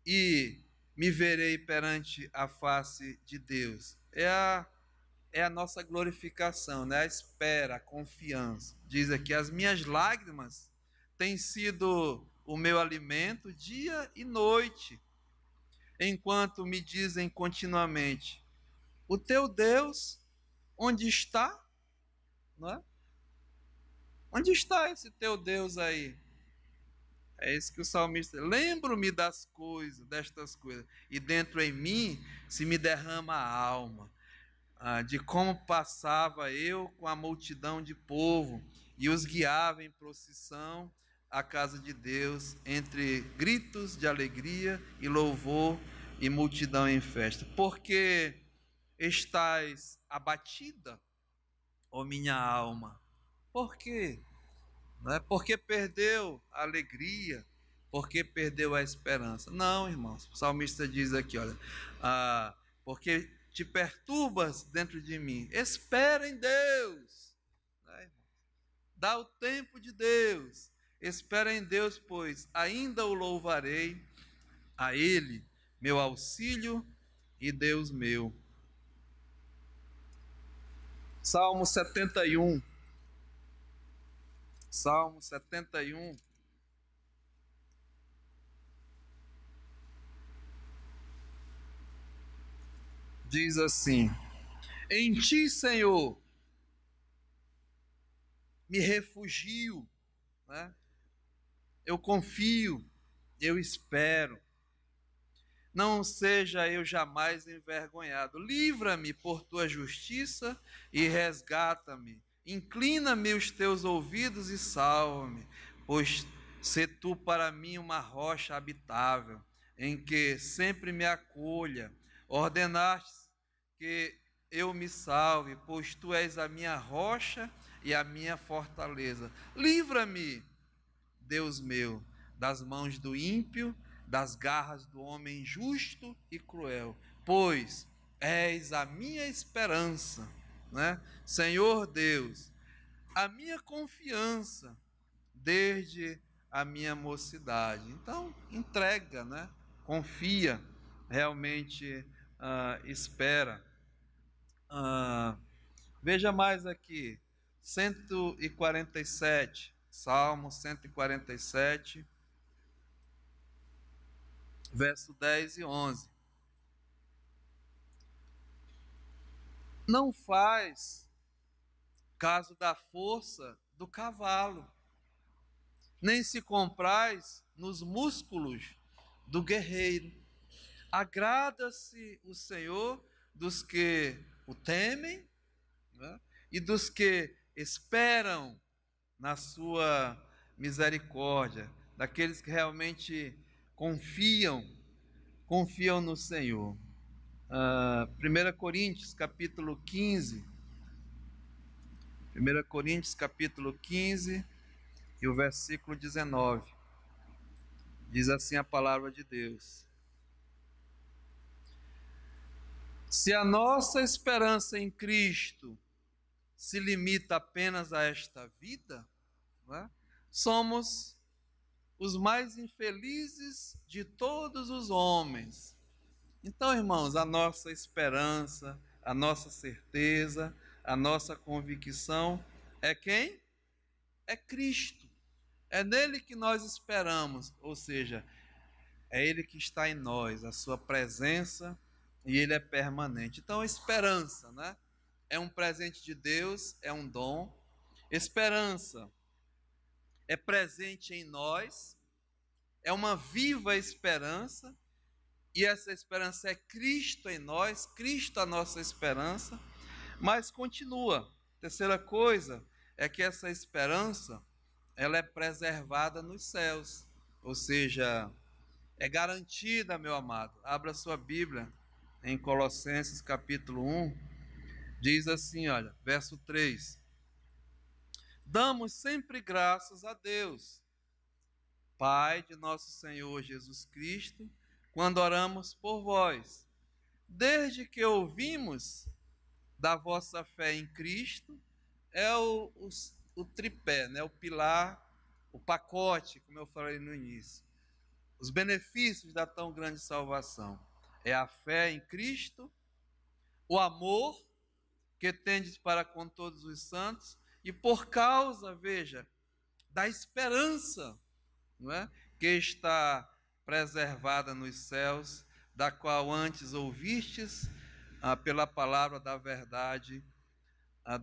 e me verei perante a face de Deus? É a nossa glorificação, né? A espera, a confiança. Diz aqui: as minhas lágrimas têm sido o meu alimento dia e noite, enquanto me dizem continuamente: o teu Deus, onde está? Não é? Onde está esse teu Deus aí? É isso que o salmista. Lembro-me das coisas, destas coisas, e dentro em mim se me derrama a alma, de como passava eu com a multidão de povo e os guiava em procissão à casa de Deus, entre gritos de alegria e louvor e multidão em festa. Porque estás abatida, ó minha alma? Por quê? Não é porque perdeu a alegria, porque perdeu a esperança. Não, irmãos. O salmista diz aqui, olha, porque te perturbas dentro de mim. Espera em Deus. Né? Dá o tempo de Deus. Espera em Deus, pois ainda o louvarei, a Ele, meu auxílio e Deus meu. Salmo 71. Salmo 71. Diz assim: em ti, Senhor, me refugio, né? Eu confio, eu espero. Não seja eu jamais envergonhado. Livra-me por tua justiça e resgata-me. Inclina-me os teus ouvidos e salva-me, pois se tu para mim uma rocha habitável, em que sempre me acolha. Ordenaste que eu me salve, pois tu és a minha rocha e a minha fortaleza. Livra-me, Deus meu, das mãos do ímpio, das garras do homem justo e cruel, pois és a minha esperança, né? Senhor Deus, a minha confiança desde a minha mocidade. Então, entrega, né? Confia, realmente espera. Veja mais aqui, 147, Salmo 147, verso 10 e 11. Não faz caso da força do cavalo, nem se compraz nos músculos do guerreiro. Agrada-se o Senhor dos que o temem, né? E dos que esperam na sua misericórdia, daqueles que realmente confiam no Senhor. 1 Coríntios capítulo 15, 1 Coríntios capítulo 15 e o versículo 19, diz assim a palavra de Deus: se a nossa esperança em Cristo se limita apenas a esta vida, né, somos os mais infelizes de todos os homens. Então, irmãos, a nossa esperança, a nossa certeza, a nossa convicção é quem? É Cristo. É nele que nós esperamos, ou seja, é ele que está em nós, a sua presença, e ele é permanente. Então, a esperança, né? É um presente de Deus, é um dom. Esperança é presente em nós, é uma viva esperança, e essa esperança é Cristo em nós, Cristo a nossa esperança. Mas continua. Terceira coisa é que essa esperança, ela é preservada nos céus, ou seja, é garantida, meu amado. Abra sua Bíblia em Colossenses capítulo 1, diz assim, olha, verso 3: damos sempre graças a Deus, Pai de nosso Senhor Jesus Cristo, quando oramos por vós, desde que ouvimos da vossa fé em Cristo, é o tripé, né? O pilar, o pacote, como eu falei no início. Os benefícios da tão grande salvação. É a fé em Cristo, o amor que tendes para com todos os santos, e por causa, veja, da esperança, não é? Que está preservada nos céus, da qual antes ouvistes pela palavra da verdade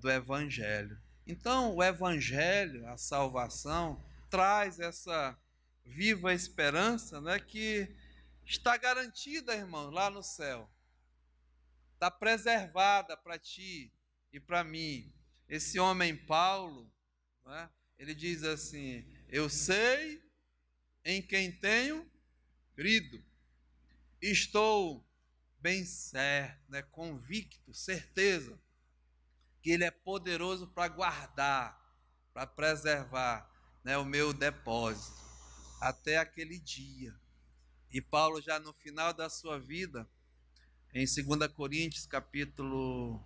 do Evangelho. Então, o Evangelho, a salvação, traz viva a esperança, né, que está garantida, irmão, lá no céu. Está preservada para ti e para mim. Esse homem Paulo, né, ele diz assim: eu sei em quem tenho crido, estou bem certo, né, convicto, certeza, que ele é poderoso para guardar, para preservar, né, o meu depósito até aquele dia. E Paulo, já no final da sua vida, em 2 Coríntios, capítulo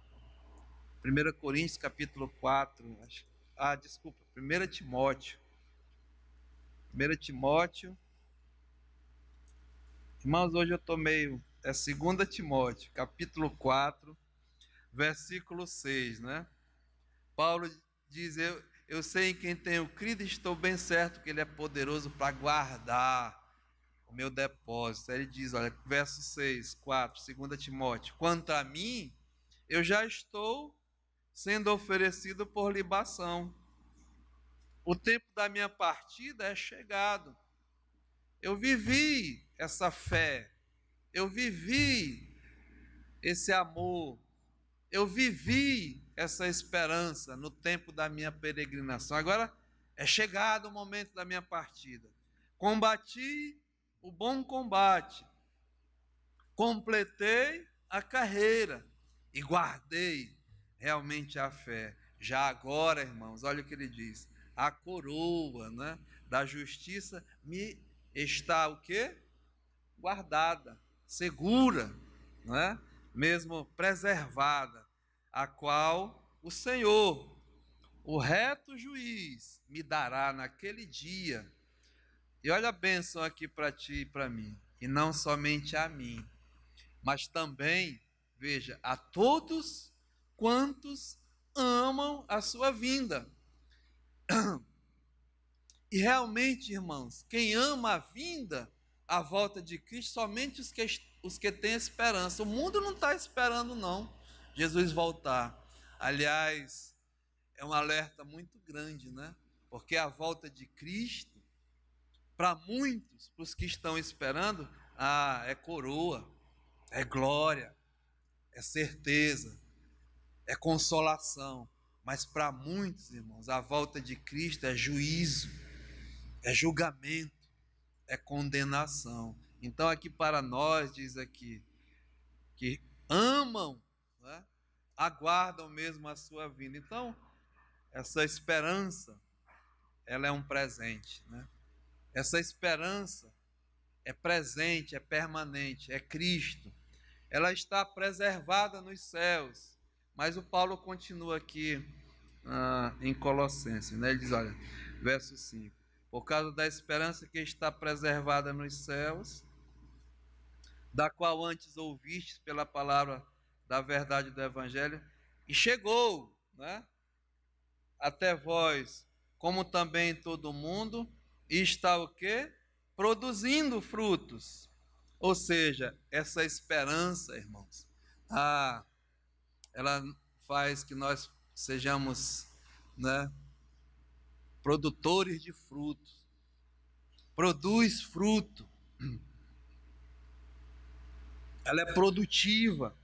1 Coríntios, capítulo 4, desculpa, 1 Timóteo. 1 Timóteo. Irmãos, hoje eu estou meio... É 2 Timóteo, capítulo 4, versículo 6, né? Paulo diz, eu sei em quem tenho crido e estou bem certo que ele é poderoso para guardar o meu depósito. Aí ele diz, olha, verso 6, 4, 2 Timóteo. Quanto a mim, eu já estou sendo oferecido por libação. O tempo da minha partida é chegado. Eu vivi essa fé, eu vivi esse amor, eu vivi essa esperança no tempo da minha peregrinação. Agora é chegado o momento da minha partida. Combati o bom combate, completei a carreira e guardei realmente a fé. Já agora, irmãos, olha o que ele diz: a coroa, né, da justiça me está o quê? Guardada, segura, né? Mesmo preservada, a qual o Senhor, o reto juiz, me dará naquele dia. E olha a bênção aqui para ti e para mim, e não somente a mim, mas também, veja, a todos quantos amam a sua vinda. E realmente, irmãos, quem ama a vinda, a volta de Cristo, somente os que têm esperança. O mundo não está esperando, não, Jesus voltar. Aliás, é um alerta muito grande, né? Porque a volta de Cristo, para muitos, para os que estão esperando, é coroa, é glória, é certeza, é consolação. Mas para muitos, irmãos, a volta de Cristo é juízo, é julgamento, é condenação. Então, aqui para nós, diz aqui, que amam, né, aguardam mesmo a sua vinda. Então, essa esperança, ela é um presente, né? Essa esperança é presente, é permanente, é Cristo. Ela está preservada nos céus. Mas o Paulo continua aqui em Colossenses, né? Ele diz, olha, verso 5: por causa da esperança que está preservada nos céus, da qual antes ouvistes pela palavra da verdade do Evangelho, e chegou, né, até vós, como também todo mundo, e está o quê? Produzindo frutos. Ou seja, essa esperança, irmãos, ela faz que nós sejamos, né, produtores de frutos. Produz fruto. Ela é produtiva.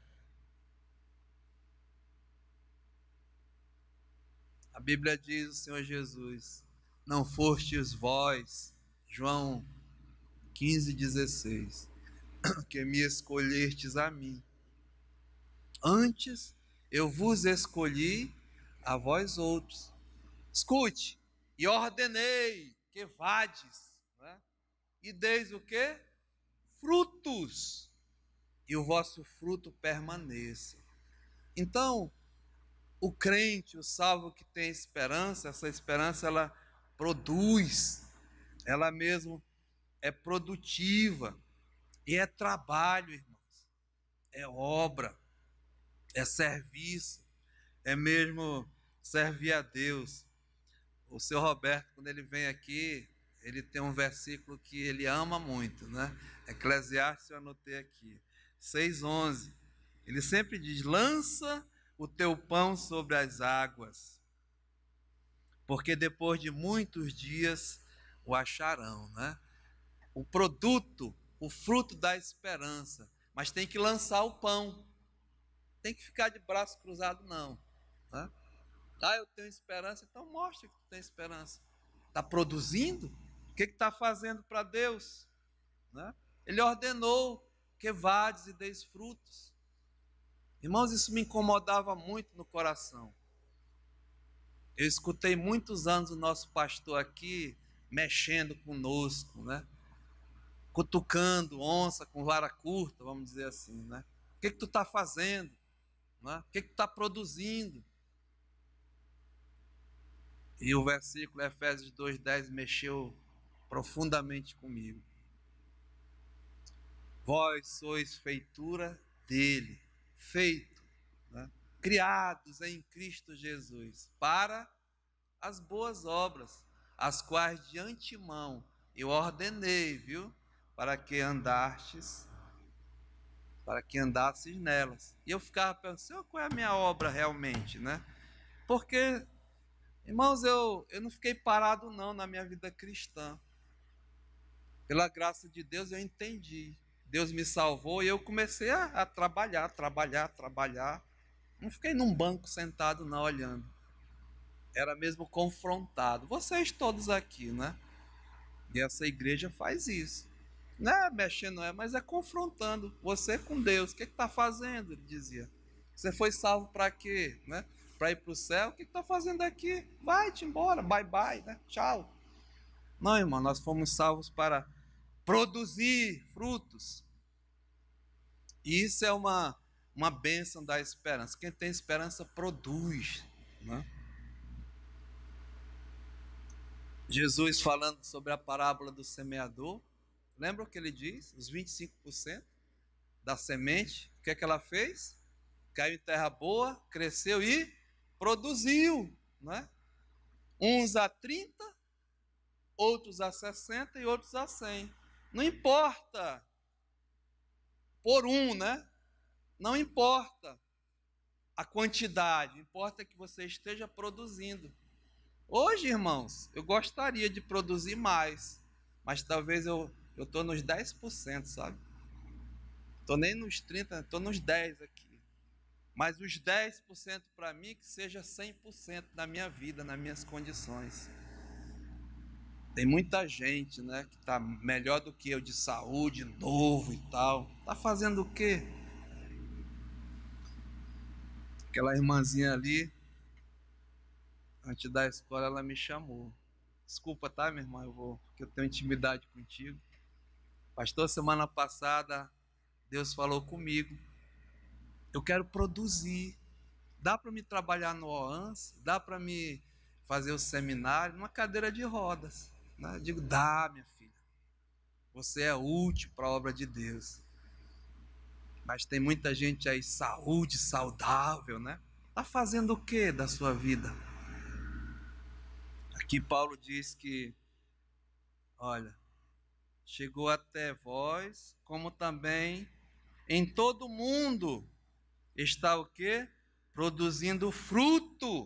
A Bíblia diz, o Senhor Jesus, não fostes vós, João 15,16, que me escolhestes a mim. Antes eu vos escolhi a vós outros. Escute, e ordenei que vades, né? E deis o quê? Frutos, e o vosso fruto permaneça. Então, o crente, o salvo que tem esperança, essa esperança ela produz, ela mesmo é produtiva, e é trabalho, irmãos, é obra, é serviço, é mesmo servir a Deus. O seu Roberto, quando ele vem aqui, ele tem um versículo que ele ama muito, né? Eclesiastes, eu anotei aqui, 6:11. Ele sempre diz: lança o teu pão sobre as águas, porque depois de muitos dias o acharão, né? o produto, o fruto da esperança. Mas tem que lançar o pão. Tem que ficar de braço cruzado, não. Tá? Ah, eu tenho esperança, então mostra que tu tem esperança. Está produzindo? O que está fazendo para Deus? Né? Ele ordenou que vades e deis frutos. Irmãos, isso me incomodava muito no coração. Eu escutei muitos anos o nosso pastor aqui mexendo conosco, né? Cutucando onça com vara curta, vamos dizer assim, né? O que tu está fazendo? Né? O que tu está produzindo? E o versículo Efésios 2,10 mexeu profundamente comigo. Vós sois feitura dele, feito, né? Criados em Cristo Jesus, para as boas obras, as quais de antemão eu ordenei, viu? Para que andastes, para que andasses nelas. E eu ficava pensando, qual é a minha obra realmente, né? Porque, irmãos, eu não fiquei parado não na minha vida cristã. Pela graça de Deus eu entendi. Deus me salvou e eu comecei a trabalhar. Não fiquei num banco sentado não olhando. Era mesmo confrontado. Vocês todos aqui, né? E essa igreja faz isso. Não é mexendo, não é, mas é confrontando você com Deus. O que está fazendo? Ele dizia. Você foi salvo para quê? Né? Para ir para o céu? O que está fazendo aqui? Vai-te embora, bye bye, né? Tchau. Não, irmão, nós fomos salvos para produzir frutos. E isso é uma bênção da esperança. Quem tem esperança produz. Né? Jesus falando sobre a parábola do semeador. Lembra o que ele diz? Os 25% da semente. O que é que ela fez? Caiu em terra boa, cresceu e produziu. Né? Uns a 30, outros a 60 e outros a 100. Não importa. Por um, né? Não importa a quantidade, importa que você esteja produzindo. Hoje, irmãos, eu gostaria de produzir mais, mas talvez eu estou nos 10%, sabe? Estou nem nos 30%, estou nos 10% aqui. Mas os 10% para mim que seja 100% na minha vida, nas minhas condições. Tem muita gente, né, que está melhor do que eu de saúde, novo e tal. Está fazendo o quê? Aquela irmãzinha ali, antes da escola, ela me chamou. Desculpa, tá, minha irmã? Porque eu tenho intimidade contigo. Pastor, semana passada, Deus falou comigo. Eu quero produzir. Dá para me trabalhar no OANS? Dá para me fazer o seminário numa cadeira de rodas? Né? Eu digo, dá, minha filha. Você é útil para a obra de Deus. Mas tem muita gente aí, saúde, saudável, né? Está fazendo o que da sua vida? Aqui Paulo diz que, olha, chegou até vós, como também em todo mundo está o quê? Produzindo fruto.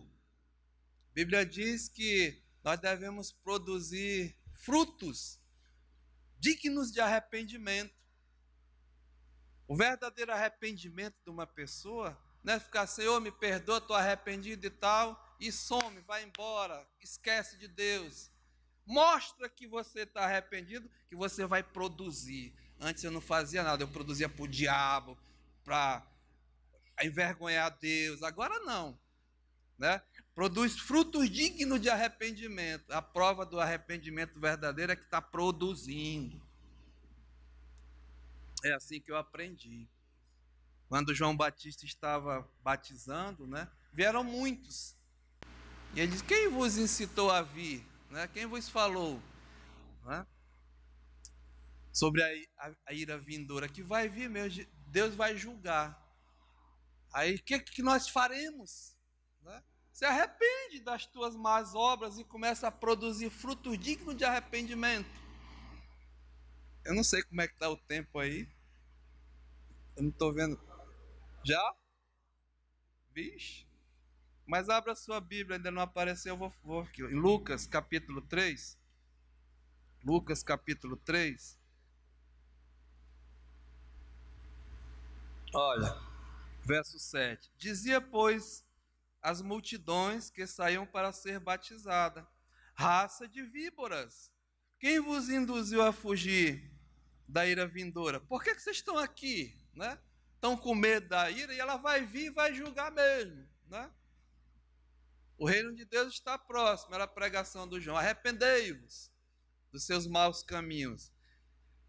A Bíblia diz que nós devemos produzir frutos dignos de arrependimento. O verdadeiro arrependimento de uma pessoa não é ficar, Senhor, me perdoa, estou arrependido e tal, e some, vai embora, esquece de Deus. Mostra que você está arrependido, que você vai produzir. Antes eu não fazia nada, eu produzia para o diabo, para envergonhar Deus. Agora não, né? Produz frutos dignos de arrependimento. A prova do arrependimento verdadeiro é que está produzindo. É assim que eu aprendi. Quando João Batista estava batizando, né? Vieram muitos. E ele disse, quem vos incitou a vir? Né? Quem vos falou? Né? Sobre a ira vindoura que vai vir, Deus vai julgar. Aí o que nós faremos? Né? Se arrepende das tuas más obras e começa a produzir frutos dignos de arrependimento. Eu não sei como é que está o tempo aí. Eu não estou vendo. Já? Vixe. Mas abra a sua Bíblia, ainda não apareceu, eu vou aqui. Em Lucas capítulo 3. Lucas capítulo 3. Olha, verso 7. Dizia, pois, as multidões que saíam para ser batizada: raça de víboras, quem vos induziu a fugir da ira vindoura? Por que vocês estão aqui, né? Estão com medo da ira e ela vai vir e vai julgar mesmo, né? O reino de Deus está próximo, era a pregação do João. Arrependei-vos dos seus maus caminhos.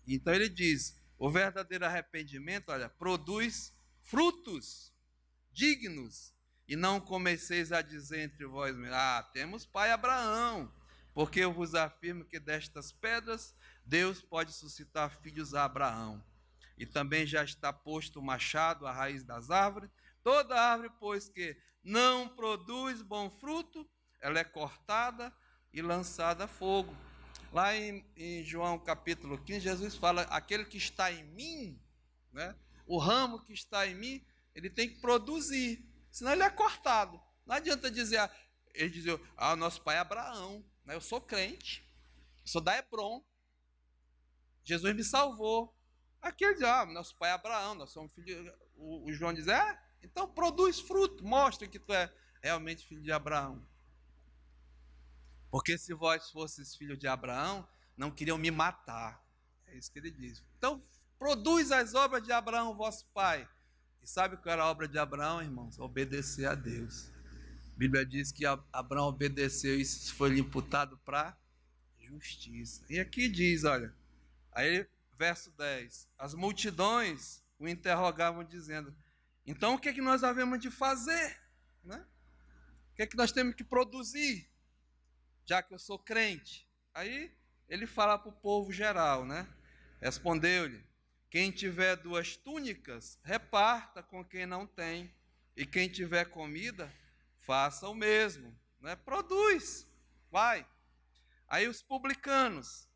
Então ele diz: o verdadeiro arrependimento, olha, produz frutos dignos, e não comeceis a dizer entre vós mesmos: ah, temos pai Abraão, porque eu vos afirmo que destas pedras Deus pode suscitar filhos a Abraão. E também já está posto o machado à raiz das árvores. Toda árvore, pois, que não produz bom fruto, ela é cortada e lançada a fogo. Lá em João capítulo 15, Jesus fala: aquele que está em mim, né? O ramo que está em mim, ele tem que produzir, senão ele é cortado. Não adianta dizer, ele dizer: ah, nosso pai é Abraão, né? Eu sou crente, eu sou da Hebron, Jesus me salvou. Aqui ele diz: ah, nosso pai é Abraão, nós somos filhos. O João diz: então produz fruto, mostra que tu é realmente filho de Abraão. Porque se vós fosseis filhos de Abraão, não queriam me matar. É isso que ele diz. Então, produz as obras de Abraão, vosso pai. E sabe qual era a obra de Abraão, irmãos? Obedecer a Deus. A Bíblia diz que Abraão obedeceu e isso foi lhe imputado para justiça. E aqui diz, olha, aí verso 10, as multidões o interrogavam dizendo: então o que é que nós havemos de fazer? Né? O que é que nós temos que produzir? Já que eu sou crente. Aí ele fala para o povo geral, né? Respondeu-lhe: quem tiver 2 túnicas, reparta com quem não tem, e quem tiver comida, faça o mesmo, né? Produz, vai. Aí os publicanos,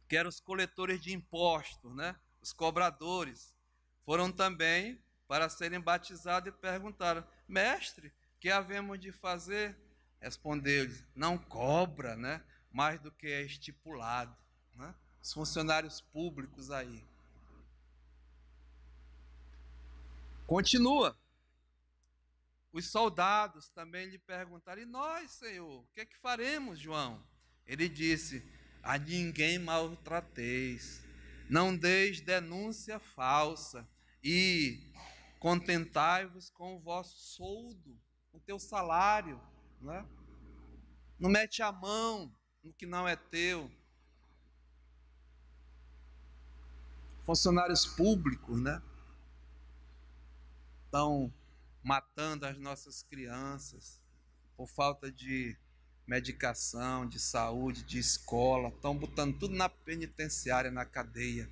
que eram os coletores de impostos, né? Os cobradores, foram também para serem batizados e perguntaram: mestre, que havemos de fazer? Respondeu-lhes: não cobra, né? Mais do que é estipulado, né? Os funcionários públicos aí. Continua. Os soldados também lhe perguntaram: e nós, Senhor, o que é que faremos, João? Ele disse: a ninguém maltrateis, não deis denúncia falsa, e contentai-vos com o vosso soldo, com o teu salário, né? Não mete a mão no que não é teu. Funcionários públicos, né? Estão matando as nossas crianças por falta de medicação, de saúde, de escola. Estão botando tudo na penitenciária, na cadeia.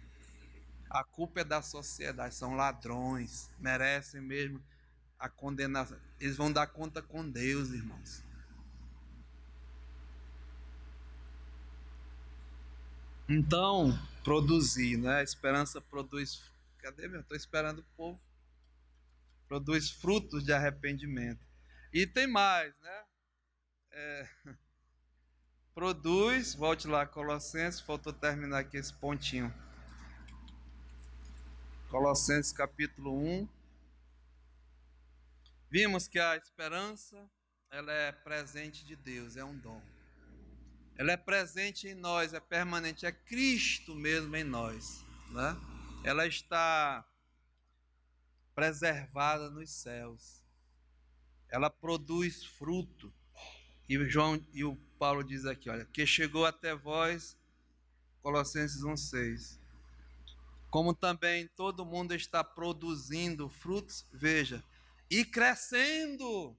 A culpa é da sociedade, são ladrões, merecem mesmo a condenação. Eles vão dar conta com Deus, irmãos. Então, produzir, né? A esperança produz. Cadê meu? Estou esperando o povo. Produz frutos de arrependimento. E tem mais, né? Produz, volte lá, Colossenses, faltou terminar aqui esse pontinho. Colossenses capítulo 1. Vimos que a esperança, ela é presente de Deus, é um dom. Ela é presente em nós, é permanente, é Cristo mesmo em nós, né? Ela está preservada nos céus. Ela produz fruto. E o João e o Paulo diz aqui, olha, que chegou até vós, Colossenses 1:6. Como também todo mundo está produzindo frutos, veja, e crescendo,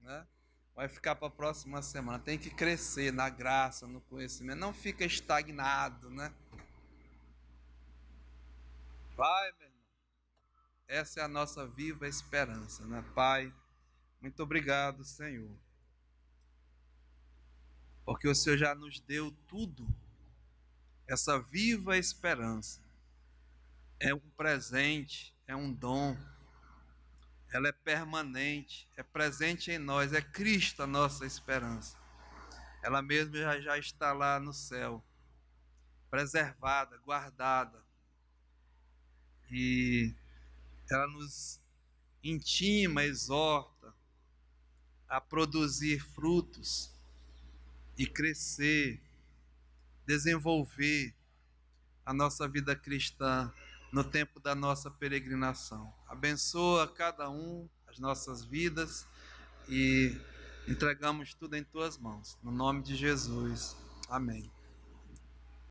né? Vai ficar para a próxima semana. Tem que crescer na graça, no conhecimento. Não fica estagnado, né? Vai, meu irmão. Essa é a nossa viva esperança, né? Pai, muito obrigado, Senhor. Porque o Senhor já nos deu tudo. Essa viva esperança. É um presente, é um dom. Ela é permanente, é presente em nós, é Cristo a nossa esperança. Ela mesma já está lá no céu, preservada, guardada. E ela nos intima, exorta a produzir frutos e crescer, desenvolver a nossa vida cristã no tempo da nossa peregrinação. Abençoa cada um, as nossas vidas, e entregamos tudo em tuas mãos. No nome de Jesus. Amém.